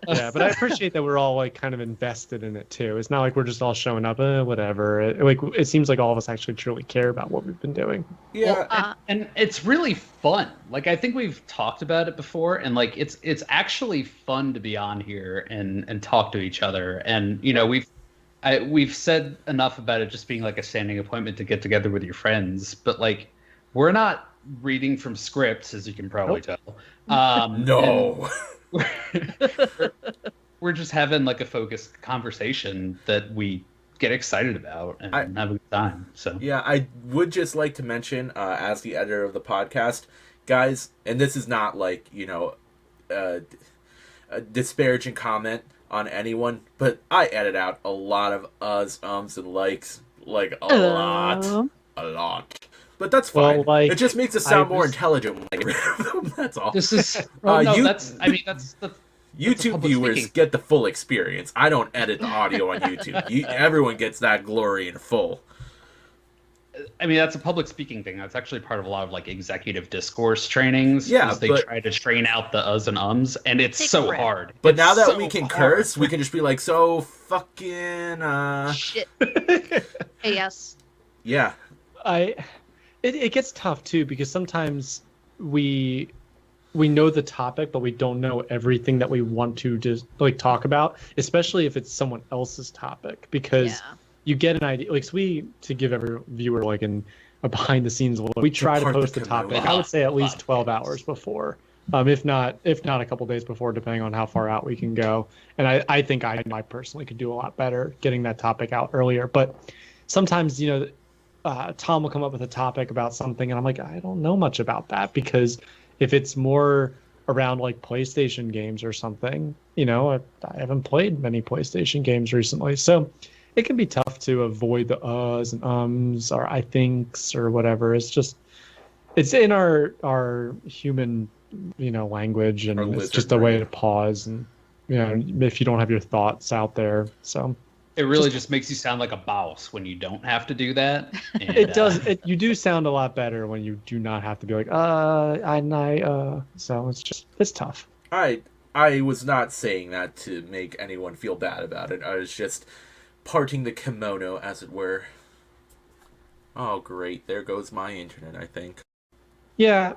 Yeah, but I appreciate that we're all like kind of invested in it too. It's not like we're just all showing up, whatever. It seems like all of us actually truly care about what we've been doing. Yeah, Well, and it's really fun. Like, I think we've talked about it before, and like it's actually fun to be on here and talk to each other. And you know, we've said enough about it just being like a standing appointment to get together with your friends, but like we're not reading from scripts, as you can probably tell. no. We're just having like a focused conversation that we get excited about and have a good time. So Yeah, I would just like to mention, as the editor of the podcast, guys, and this is not like, you know, a disparaging comment on anyone, but I edit out a lot of uhs, ums, and likes, like a lot. But that's fine. Well, like, it just makes us sound I more was- intelligent when I get rid of them. That's all. this is well, no, you- that's I mean that's YouTube public viewers speaking. get the full experience. I don't edit the audio on YouTube. Everyone gets that glory in full. I mean, that's a public speaking thing. That's actually part of a lot of like executive discourse trainings. Yeah, is they but- try to train out the uhs and ums, and it's Take a so breath. hard. But It's now that so we can hard. curse, we can just be like, so fucking, Shit. AS. yeah. It gets tough too, because sometimes we know the topic, but we don't know everything that we want to just like talk about, especially if it's someone else's topic, because Yeah. you get an idea. Like, so to give every viewer like a behind the scenes look, we try to part of post the the topic. kimono. I would say at least 12 hours before, if not a couple days before, depending on how far out we can go. And I think I personally could do a lot better getting that topic out earlier. But sometimes, you know, Tom will come up with a topic about something, and I'm like, I don't know much about that, because if it's more around like PlayStation games or something, you know, I haven't played many PlayStation games recently, so it can be tough to avoid the uhs and ums or I thinks or whatever. It's in our human, you know, language, and Our it's lizard just a way brain. to pause, and you know, if you don't have your thoughts out there. So It really just makes you sound like a boss when you don't have to do that. And, it does. You do sound a lot better when you do not have to be like, So it's tough. I was not saying that to make anyone feel bad about it. I was just parting the kimono, as it were. Oh, great. There goes my internet, I think. Yeah,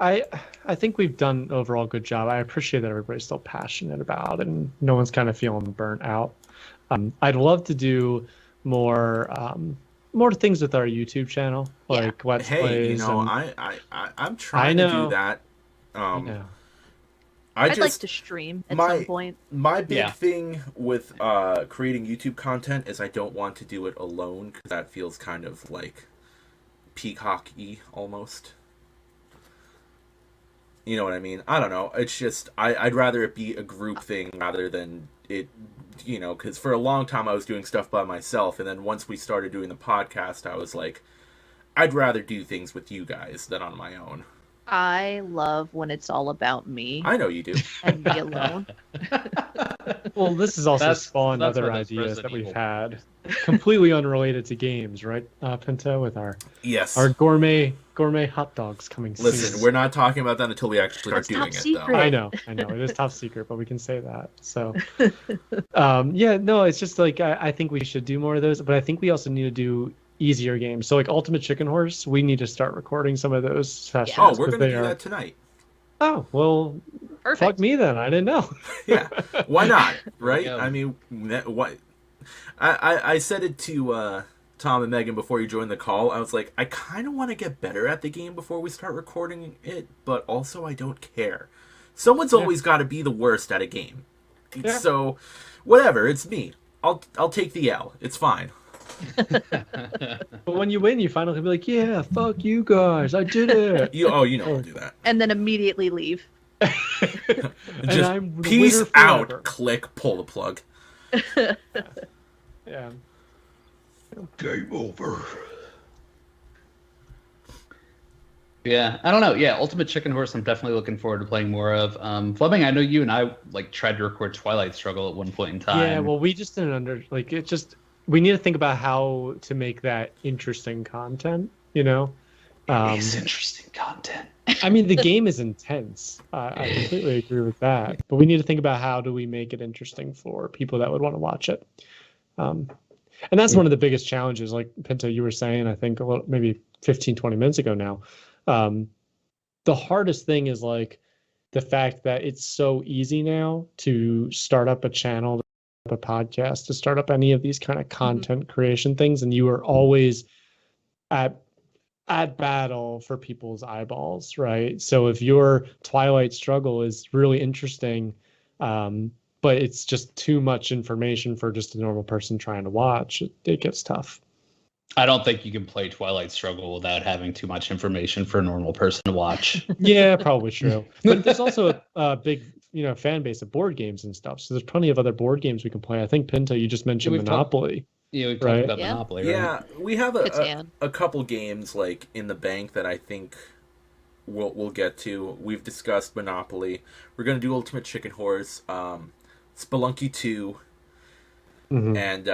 I think we've done an overall good job. I appreciate that everybody's still passionate about it, and no one's kind of feeling burnt out. I'd love to do more things with our YouTube channel, like Let's Hey, Plays. you know, and, I'm trying to know. do that. you know, I'd like to stream at some point. My big Yeah. thing with creating YouTube content is I don't want to do it alone, because that feels kind of like peacock-y almost. You know what I mean? I don't know. It's just I'd rather it be a group thing rather than it. You know, because for a long time I was doing stuff by myself, and then once we started doing the podcast, I was like, I'd rather do things with you guys than on my own. I love when it's all about me I know you do. and me alone. Well, this has also spawned that's other where those ideas Resident that we've Evil- had, completely unrelated to games, right, Pinto? With our Yes. gourmet hot dogs coming Listen, soon. we're not talking about that until we actually start It's doing top it, secret. though. I know, it is top secret, but we can say that. So, yeah, no, it's just like I think we should do more of those, but I think we also need to do easier games. So, like Ultimate Chicken Horse, we need to start recording some of those sessions. Oh, we're 'cause gonna they do are- that tonight. Oh, well, Perfect. fuck me then. I didn't know. Yeah, why not? Right? go. I mean, what? I said it to Tom and Megan before you joined the call. I was like, I kind of want to get better at the game before we start recording it, but also I don't care. Someone's always got to be the worst at a game. Yeah. So, whatever. It's me. I'll take the L. It's fine. But when you win, you finally be like, yeah, fuck you guys. I did it. You know I'll do that. And then immediately leave. And Just I'm the peace winner out. forever. Click. Pull the plug. Yeah. Game over. Yeah, I don't know. Yeah, Ultimate Chicken Horse, I'm definitely looking forward to playing more of. Fleming, I know you and I like tried to record Twilight Struggle at one point in time. Yeah, well, we just didn't we need to think about how to make that interesting content, you know? It's interesting content. I mean, the game is intense. I completely agree with that. But we need to think about how do we make it interesting for people that would want to watch it. And that's one of the biggest challenges, like Pinto, you were saying, I think maybe 15, 20 minutes ago now. The hardest thing is like the fact that it's so easy now to start up a channel, to start up a podcast, to start up any of these kind of content creation things. And you are always at battle for people's eyeballs, right? So if your Twilight Struggle is really interesting, but it's just too much information for just a normal person trying to watch, it gets tough. I don't think you can play Twilight Struggle without having too much information for a normal person to watch. Yeah, probably true. But there's also a big, fan base of board games and stuff. So there's plenty of other board games we can play. I think Pinto, you just mentioned we've Monopoly. Yeah, we talked Right. about Yeah. Monopoly, right? Yeah, we have Catan. a couple games like in the bank that I think we'll get to. We've discussed Monopoly. We're gonna do Ultimate Chicken Horse, Spelunky 2, Mhm. and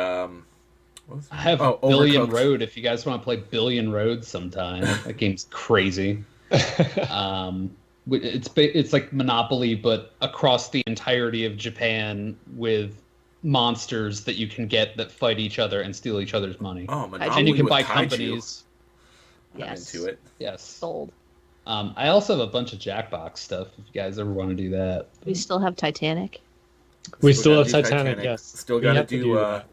what was it? I have Oh, Billion Overcooked. Road if you guys want to play Billion Road sometime. That game's crazy. It's like Monopoly, but across the entirety of Japan with monsters that you can get that fight each other and steal each other's money. Oh, Monopoly And you can with buy kaiju. companies. I'm Yes. into it. Yes. Sold. I also have a bunch of Jackbox stuff if you guys ever want to do that. We still have Titanic. We still gotta have do Titanic, yes. Still We gotta have to do that.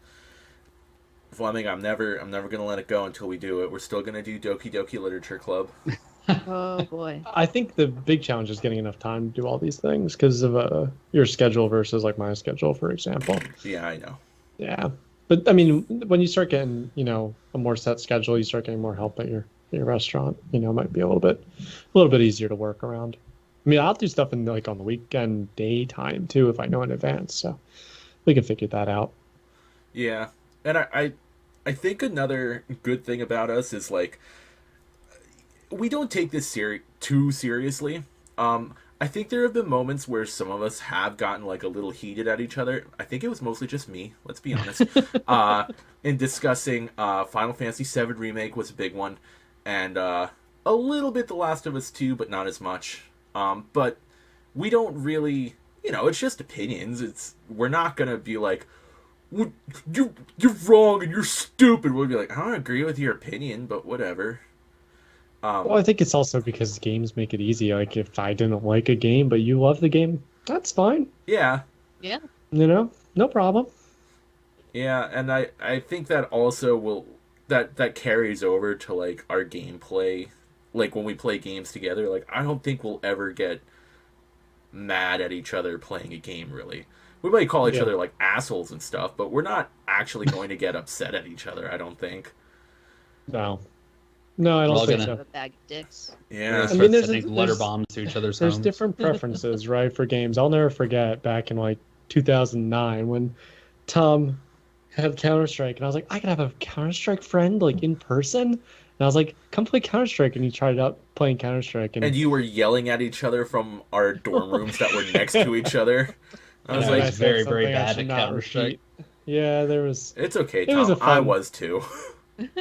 Fleming, I'm never gonna let it go until we do it. We're still gonna do Doki Doki Literature Club. Oh boy. I think the big challenge is getting enough time to do all these things because of your schedule versus like my schedule, for example. Yeah, I know. Yeah, but I mean, when you start getting a more set schedule, you start getting more help at your restaurant. It might be a little bit easier to work around. I mean, I'll do stuff in like on the weekend daytime too if I know in advance, so we can figure that out. Yeah, and I think another good thing about us is like we don't take this too seriously. I think there have been moments where some of us have gotten like a little heated at each other. I think it was mostly just me, let's be honest. In discussing Final Fantasy VII Remake was a big one, and a little bit The Last of Us 2, but not as much. But we don't really, it's just opinions. We're not gonna be like, you're wrong and you're stupid. We'll be like, I don't agree with your opinion, but whatever. Well, I think it's also because games make it easy. Like if I didn't like a game, but you love the game, that's fine. Yeah. Yeah. No problem. Yeah, and I think that also that carries over to like our gameplay. Like when we play games together, like I don't think we'll ever get mad at each other playing a game really. We might call each other like assholes and stuff, but we're not actually going to get upset at each other, I don't think. No. No, I We're don't all think gonna- Have so. a bag of dicks. We're Yeah. gonna I start mean, there's sending letter bombs to each other's there's homes. different preferences, right, for games. I'll never forget back in like 2009 when Tom had Counter-Strike, and I was like, I could have a Counter-Strike friend like in person. And I was like, come play Counter-Strike, and he tried out playing Counter-Strike, And you were yelling at each other from our dorm rooms that were next to each other. I was I like, was very, very something I bad should at not Counter-Strike. repeat. Yeah, there was. it's okay, It was Tom. a I fun. was too.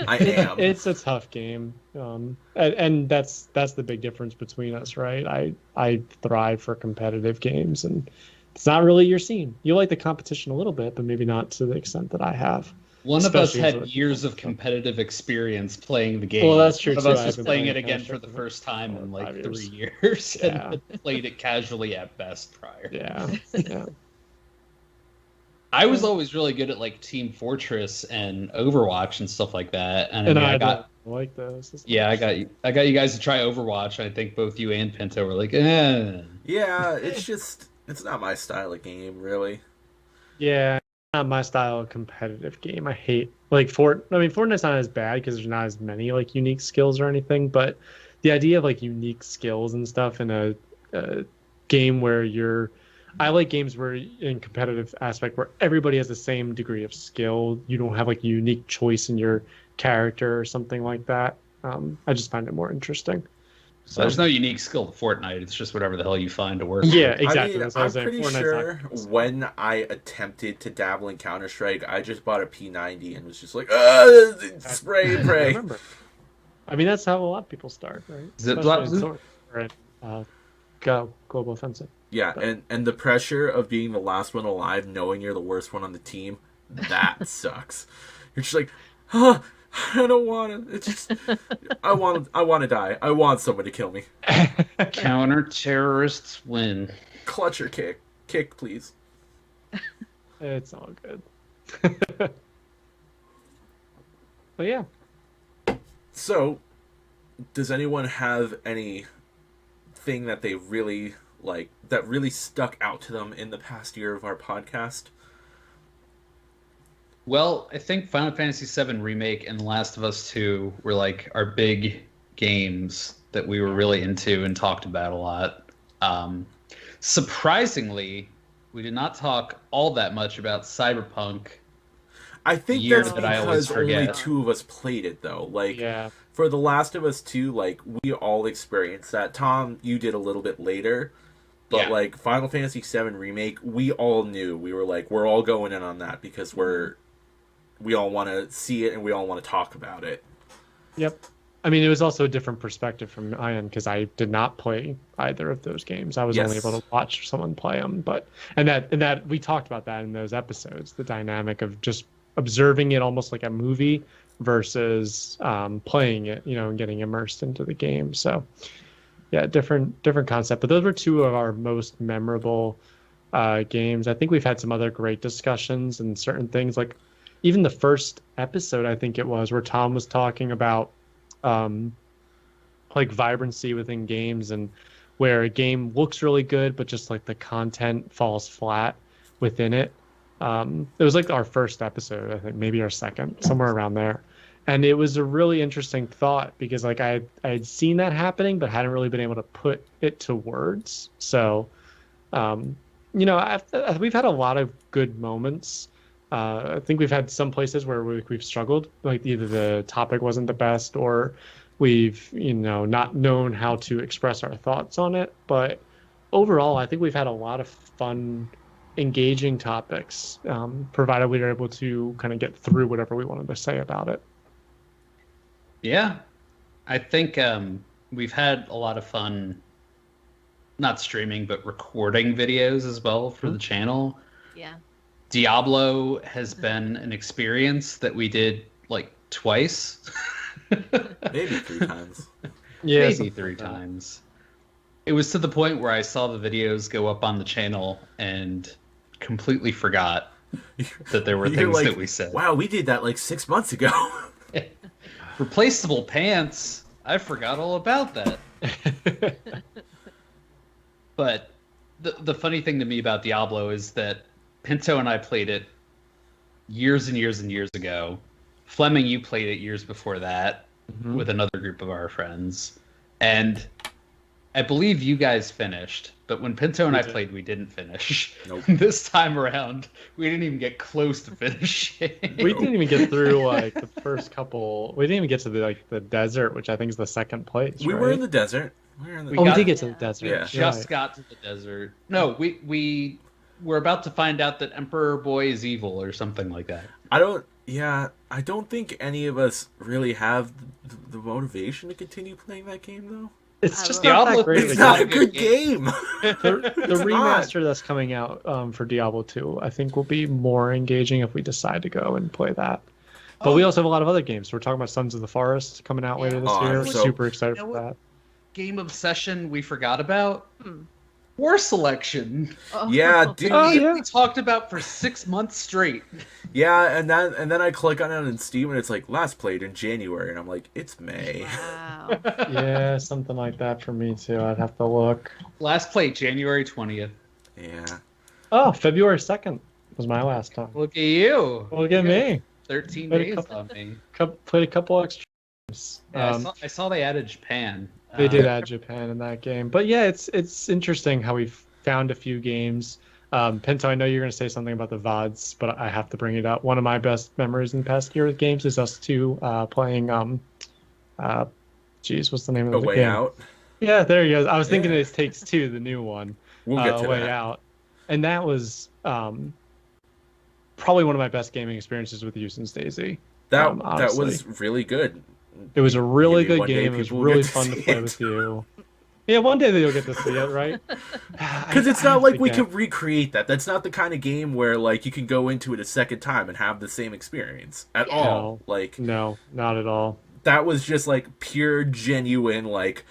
I am. It's a tough game, and that's the big difference between us, right? I thrive for competitive games, and it's not really your scene. You like the competition a little bit, but maybe not to the extent that I have. One of us Especially as had a- years of competitive experience playing the game. Well, that's true One of too. us I've was been playing playing it again for Counter-Strike the for first time in 4 or like 5 3 years. years, Yeah. and had played it casually at best prior. Yeah, yeah. I was always really good at like Team Fortress and Overwatch and stuff like that. And I And mean, I got don't like those. as yeah, much. I got you guys to try Overwatch. I think both you and Pinto were like, eh. Yeah, it's not my style of game, really. Yeah, not my style of competitive game. I hate like Fortnite's not as bad because there's not as many like unique skills or anything, but the idea of like unique skills and stuff in a game where I like games where in competitive aspect where everybody has the same degree of skill. You don't have like a unique choice in your character or something like that. I just find it more interesting. So there's no unique skill to Fortnite. It's just whatever the hell you find to work. Yeah, with. exactly. I mean, That's what I I'm was saying. pretty Fortnite's sure not- when I attempted to dabble in Counter Strike, I just bought a P90 and was just like, spray and I pray. remember. I mean, that's how a lot of people start, right? Zip, Especially zap, in zoop. Sword or in, Global Offensive. Yeah, and the pressure of being the last one alive, knowing you're the worst one on the team, that sucks. You're just like, huh, I don't want to. It's just, I want to die. I want someone to kill me. Counter terrorists win. Clutch or kick, please. It's all good. But yeah, So, does anyone have anything that they really like that really stuck out to them in the past year of our podcast? Well, I think Final Fantasy VII Remake and The Last of Us 2 were like our big games that we were really into and talked about a lot. Surprisingly, we did not talk all that much about Cyberpunk. I think Year that's that I always because only forget. 2 of us played it though. Like yeah, for The Last of Us 2, like we all experienced that. Tom, you did a little bit later. But Yeah. like Final Fantasy VII Remake, we all knew. We were like, we're all going in on that because we all want to see it and we all want to talk about it. yep. I mean, it was also a different perspective from my end because I did not play either of those games. I was only Yes. able to watch someone play them. But and that we talked about that in those episodes, the dynamic of just observing it almost like a movie versus playing it, and getting immersed into the game. So yeah, different concept. But those were two of our most memorable games. I think we've had some other great discussions and certain things, like even the first episode, I think it was, where Tom was talking about like vibrancy within games and where a game looks really good, but just like the content falls flat within it. It was like our first episode, I think, maybe our second, somewhere around there. And it was a really interesting thought because like I had seen that happening, but hadn't really been able to put it to words. So, we've had a lot of good moments. I think we've had some places where we've struggled, like either the topic wasn't the best or we've, not known how to express our thoughts on it. But overall, I think we've had a lot of fun, engaging topics, provided we were able to kind of get through whatever we wanted to say about it. Yeah, I think we've had a lot of fun, not streaming, but recording videos as well for the channel. Yeah. Diablo has been an experience that we did like twice. Maybe 3 times. Yeah, Maybe something 3 like that. times. It was to the point where I saw the videos go up on the channel and completely forgot that there were You're things like, that we said. wow, we did that like 6 months ago. Replaceable pants. I forgot all about that. But the funny thing to me about Diablo is that Pinto and I played it years and years and years ago. Fleming, you played it years before that. Mhm. with another group of our friends, and I believe you guys finished, but when Pinto and We I did. played, we didn't finish. Nope. This time around, we didn't even get close to finishing. We didn't even get through like the first couple. We didn't even get to the desert, which I think is the second place. We right? were in the desert. We were in the We Oh, we got- did get to the Yeah. desert. We Yeah. just Right. got to the desert. No, we were about to find out that Emperor Boy is evil or something like that. I don't think any of us really have the motivation to continue playing that game, though. It's I just love- not Diablo that great. of It's a not a game. good game. The It's not. remaster that's coming out for Diablo 2, I think, will be more engaging if we decide to go and play that. But we also have a lot of other games. We're talking about Sons of the Forest coming out later Yeah. this Oh, year. I'm We're so- super excited You know for what? that. Game Obsession we forgot about. Hmm. War Selection. Oh. Yeah, dude. Oh, yeah. We talked about for 6 months straight. Yeah, and then I click on it in Steam and it's like last played in January, and I'm like, it's May. Wow. Yeah, something like that for me too. I'd have to look. Last played January 20th. Yeah. Oh, February 2nd was my last time. Look at you. Look at You got me. 13 Played a days couple- on me. Played a couple extra games. Yeah, I saw they added Japan. They did add Japan in that game, but yeah, it's interesting how we've found a few games. Pinto, I know you're going to say something about the VODs, but I have to bring it up. One of my best memories in the past year with games is us two playing. What's the name of A the Way game? Out. Yeah, there you go. I was thinking Yeah. it takes two, the new one. We'll get to Way that. Out, and that was probably one of my best gaming experiences with Houston's Daisy. That honestly. was really good. It was a really Maybe good one day game. It was people will really get to fun to see play it. with you. Yeah, one day you'll get to see it, right? Because it's not like we can recreate that. That's not the kind of game where like you can go into it a second time and have the same experience at all. Like No, not at all. that was just like pure, genuine, like,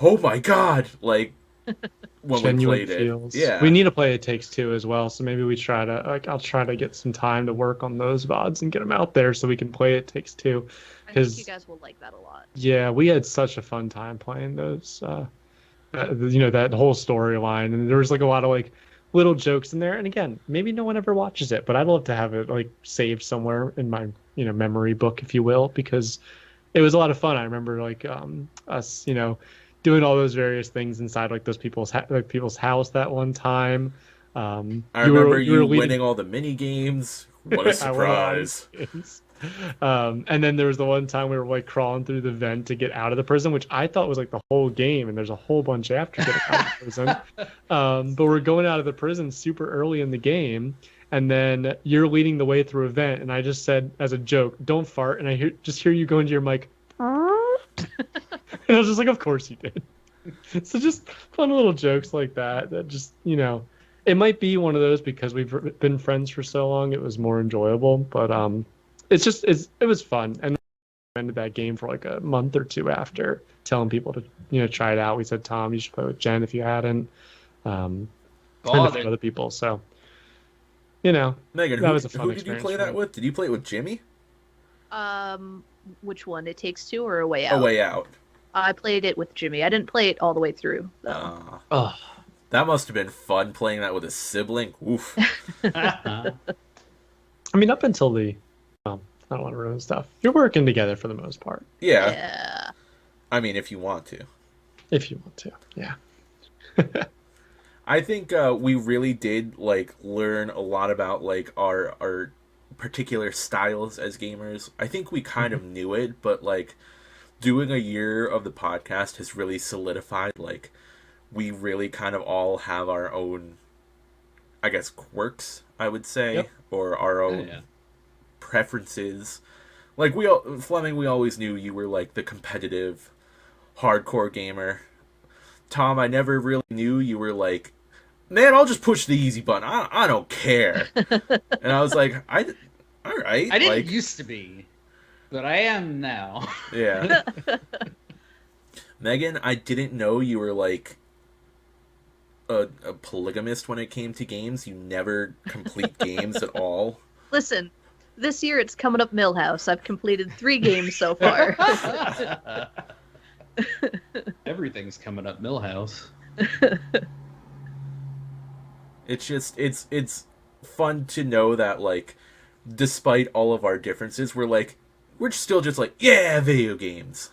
oh my god, like when we Genuine played feels. it. Yeah, We need to play It Takes Two as well, so maybe we try to I'll try to get some time to work on those VODs and get them out there so we can play It Takes Two. I think 'Cause- you guys will like that a lot. Yeah, we had such a fun time playing those. That whole storyline, and there was like a lot of like little jokes in there. And again, maybe no one ever watches it, but I'd love to have it like saved somewhere in my memory book, if you will, because it was a lot of fun. I remember like us doing all those various things inside like those people's house that one time. I remember you were leading- winning all the mini games. What a I won a lot of surprise! games. And then there was the one time we were like crawling through the vent to get out of the prison, which I thought was like the whole game, and there's a whole bunch after getting out of the prison. But we're going out of the prison super early in the game, and then you're leading the way through a vent, and I just said as a joke, "Don't fart," and I just hear you go into your mic, and I was just like, "Of course you did." So just fun little jokes like that just it might be one of those because we've been friends for so long, it was more enjoyable, but it was fun, and I ended that game for like a month or two after telling people to try it out. We said, Tom, you should play with Jen if you hadn't, and a few other people. So Megan, that was a fun who did you experience play for that me. with? Did you play it with Jimmy? Which one? It Takes Two or A Way Out? A Way Out. I played it with Jimmy. I didn't play it all the way through, though. Oh, That must have been fun playing that with a sibling. Oof. I mean, up until I don't want to ruin stuff. You're working together for the most part, Yeah. Yeah. I mean, if you want to. if you want to. Yeah. I think we really did like learn a lot about like our particular styles as gamers. I think we kind of knew it, but like doing a year of the podcast has really solidified like we really kind of all have our own, I guess, quirks, I would say, Yep. or our own Yeah. preferences. Like Fleming, we always knew you were like the competitive, hardcore gamer. Tom, I never really knew you were like, man, I'll just push the easy button. I don't care. And I was like, all right. I didn't like, used to be, but I am now. yeah. Megan, I didn't know you were like a polygamist when it came to games. You never complete games at all. Listen, this year it's coming up Millhouse. I've completed 3 games so far. Everything's coming up Millhouse. It's just it's fun to know that like despite all of our differences, we're we're still just like, yeah, video games.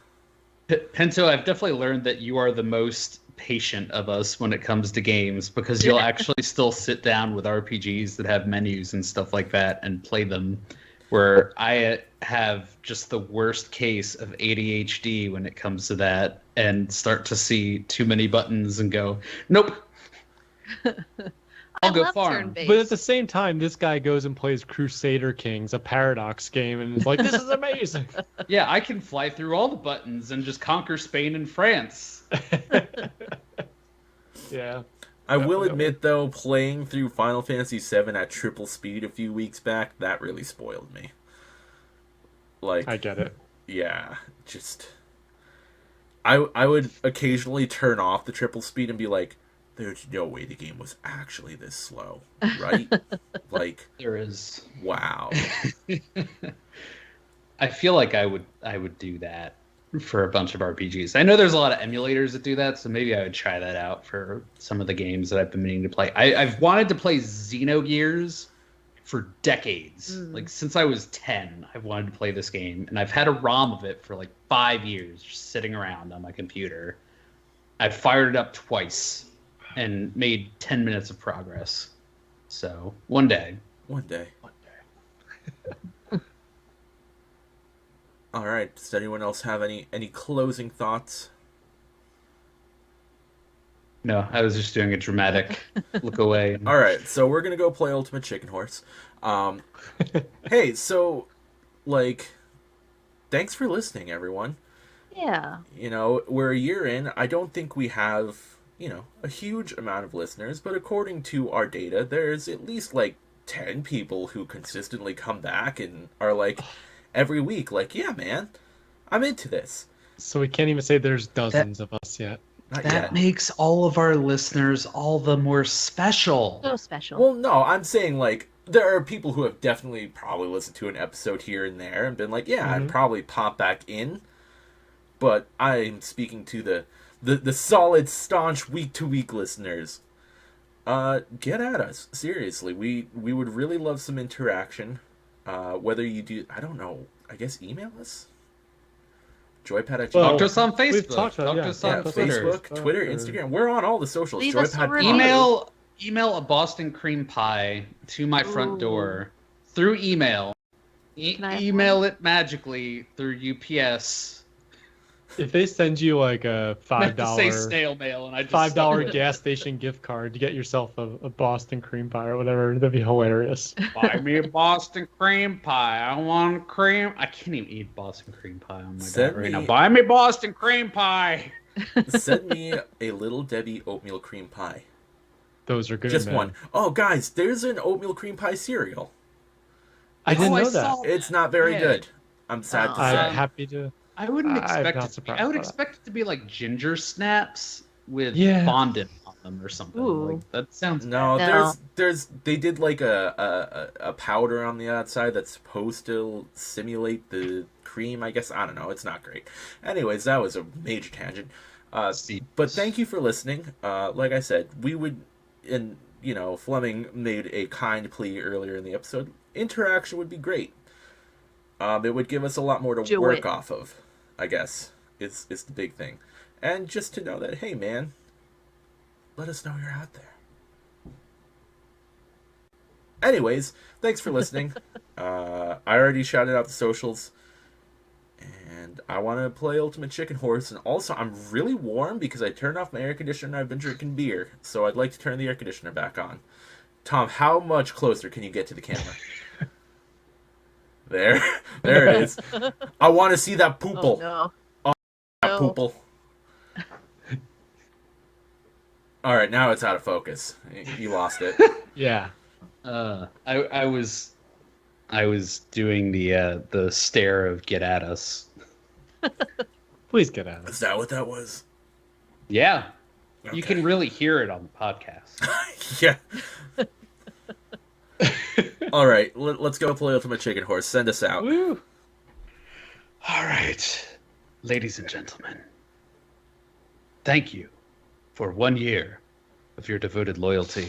Pinto, I've definitely learned that you are the most patient of us when it comes to games, because you'll actually still sit down with RPGs that have menus and stuff like that and play them, where I have just the worst case of ADHD when it comes to that and start to see too many buttons and go, nope. I I'll go love farm. turn-based. But at the same time, this guy goes and plays Crusader Kings, a Paradox game, and is like, this is amazing. Yeah, I can fly through all the buttons and just conquer Spain and France. Yeah. I will admit, though, playing through Final Fantasy VII at triple speed a few weeks back, that really spoiled me. Like, I get it. yeah, just... I would occasionally turn off the triple speed and be like, there's no way the game was actually this slow, right? Like, There is. wow. I feel like I would do that for a bunch of RPGs. I know there's a lot of emulators that do that, so maybe I would try that out for some of the games that I've been meaning to play. I've wanted to play Xenogears for decades. Like, since I was 10, I've wanted to play this game, and I've had a ROM of it for like 5 years, just sitting around on my computer. I've fired it up twice and made 10 minutes of progress. So, one day. One day. All right. Does anyone else have any closing thoughts? No, I was just doing a dramatic look away. All right. So we're gonna go play Ultimate Chicken Horse. Hey, so like, thanks for listening, everyone. Yeah. You know, we're a year in. I don't think we have, a huge amount of listeners, but according to our data, there's at least like 10 people who consistently come back and are like, every week, like, yeah, man, I'm into this. So we can't even say there's dozens of us yet. Not That yet. makes all of our listeners all the more special. So special. Well, no, I'm saying, like, there are people who have definitely probably listened to an episode here and there and been like, yeah, I'd probably pop back in. But I'm speaking to the solid, staunch, week-to-week listeners. Get at us. Seriously. We would really love some interaction. Whether you do, I don't know, I guess email us? JoyPad at Talk to us on We've Facebook. talked Talk about- to us Yeah, on Twitter. Facebook, Twitter, Instagram. We're on all the socials. Leave us a JoyPad review. Email a Boston cream pie to my front Ooh. door through email. Can I have Email it magically through UPS. If they send you like a I meant to say $5 snail mail, and I just $5 gas station gift card to get yourself a Boston cream pie or whatever, that'd be hilarious. Buy me a Boston cream pie. I want cream. I can't even eat Boston cream pie on my Send diet right me- now. Buy me Boston cream pie. Send me a Little Debbie oatmeal cream pie. Those are good. Just man. one. Oh, guys, there's an oatmeal cream pie cereal. I didn't I know that. saw It's not very Yeah. good. I'm sad to Oh. say. I'm happy to. I wouldn't I'm expect not it. surprised I would by that. expect it to be like ginger snaps with Yeah. fondant on them or something. Ooh. Like, that sounds No, No. there's they did like a powder on the outside that's supposed to simulate the cream, I guess. I don't know. It's not great. Anyways, that was a major tangent. See. But thank you for listening. Like I said, we would, and Fleming made a kind plea earlier in the episode. Interaction would be great. It would give us a lot more to Do work it. off of, I guess, is the big thing. And just to know that, hey, man, let us know you're out there. Anyways, thanks for listening. I already shouted out the socials. And I want to play Ultimate Chicken Horse. And also, I'm really warm because I turned off my air conditioner and I've been drinking beer. So I'd like to turn the air conditioner back on. Tom, how much closer can you get to the camera? There it is. I want to see that poople. Oh, That no. poople. All right, now it's out of focus. You lost it. Yeah. I was doing the stare of get at us. Please get at Is us. that what that was? Yeah, you Okay. can really hear it on the podcast. Yeah. All right, let's go play Ultimate Chicken Horse. Send us out. Woo! All right, ladies and gentlemen, thank you for 1 year of your devoted loyalty.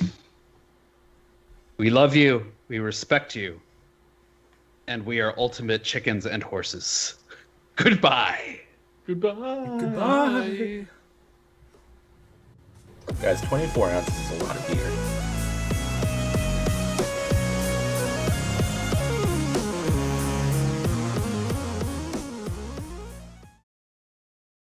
We love you. We respect you. and we are ultimate chickens and horses. Goodbye. Goodbye. Goodbye. Guys, 24 ounces is a lot of beer.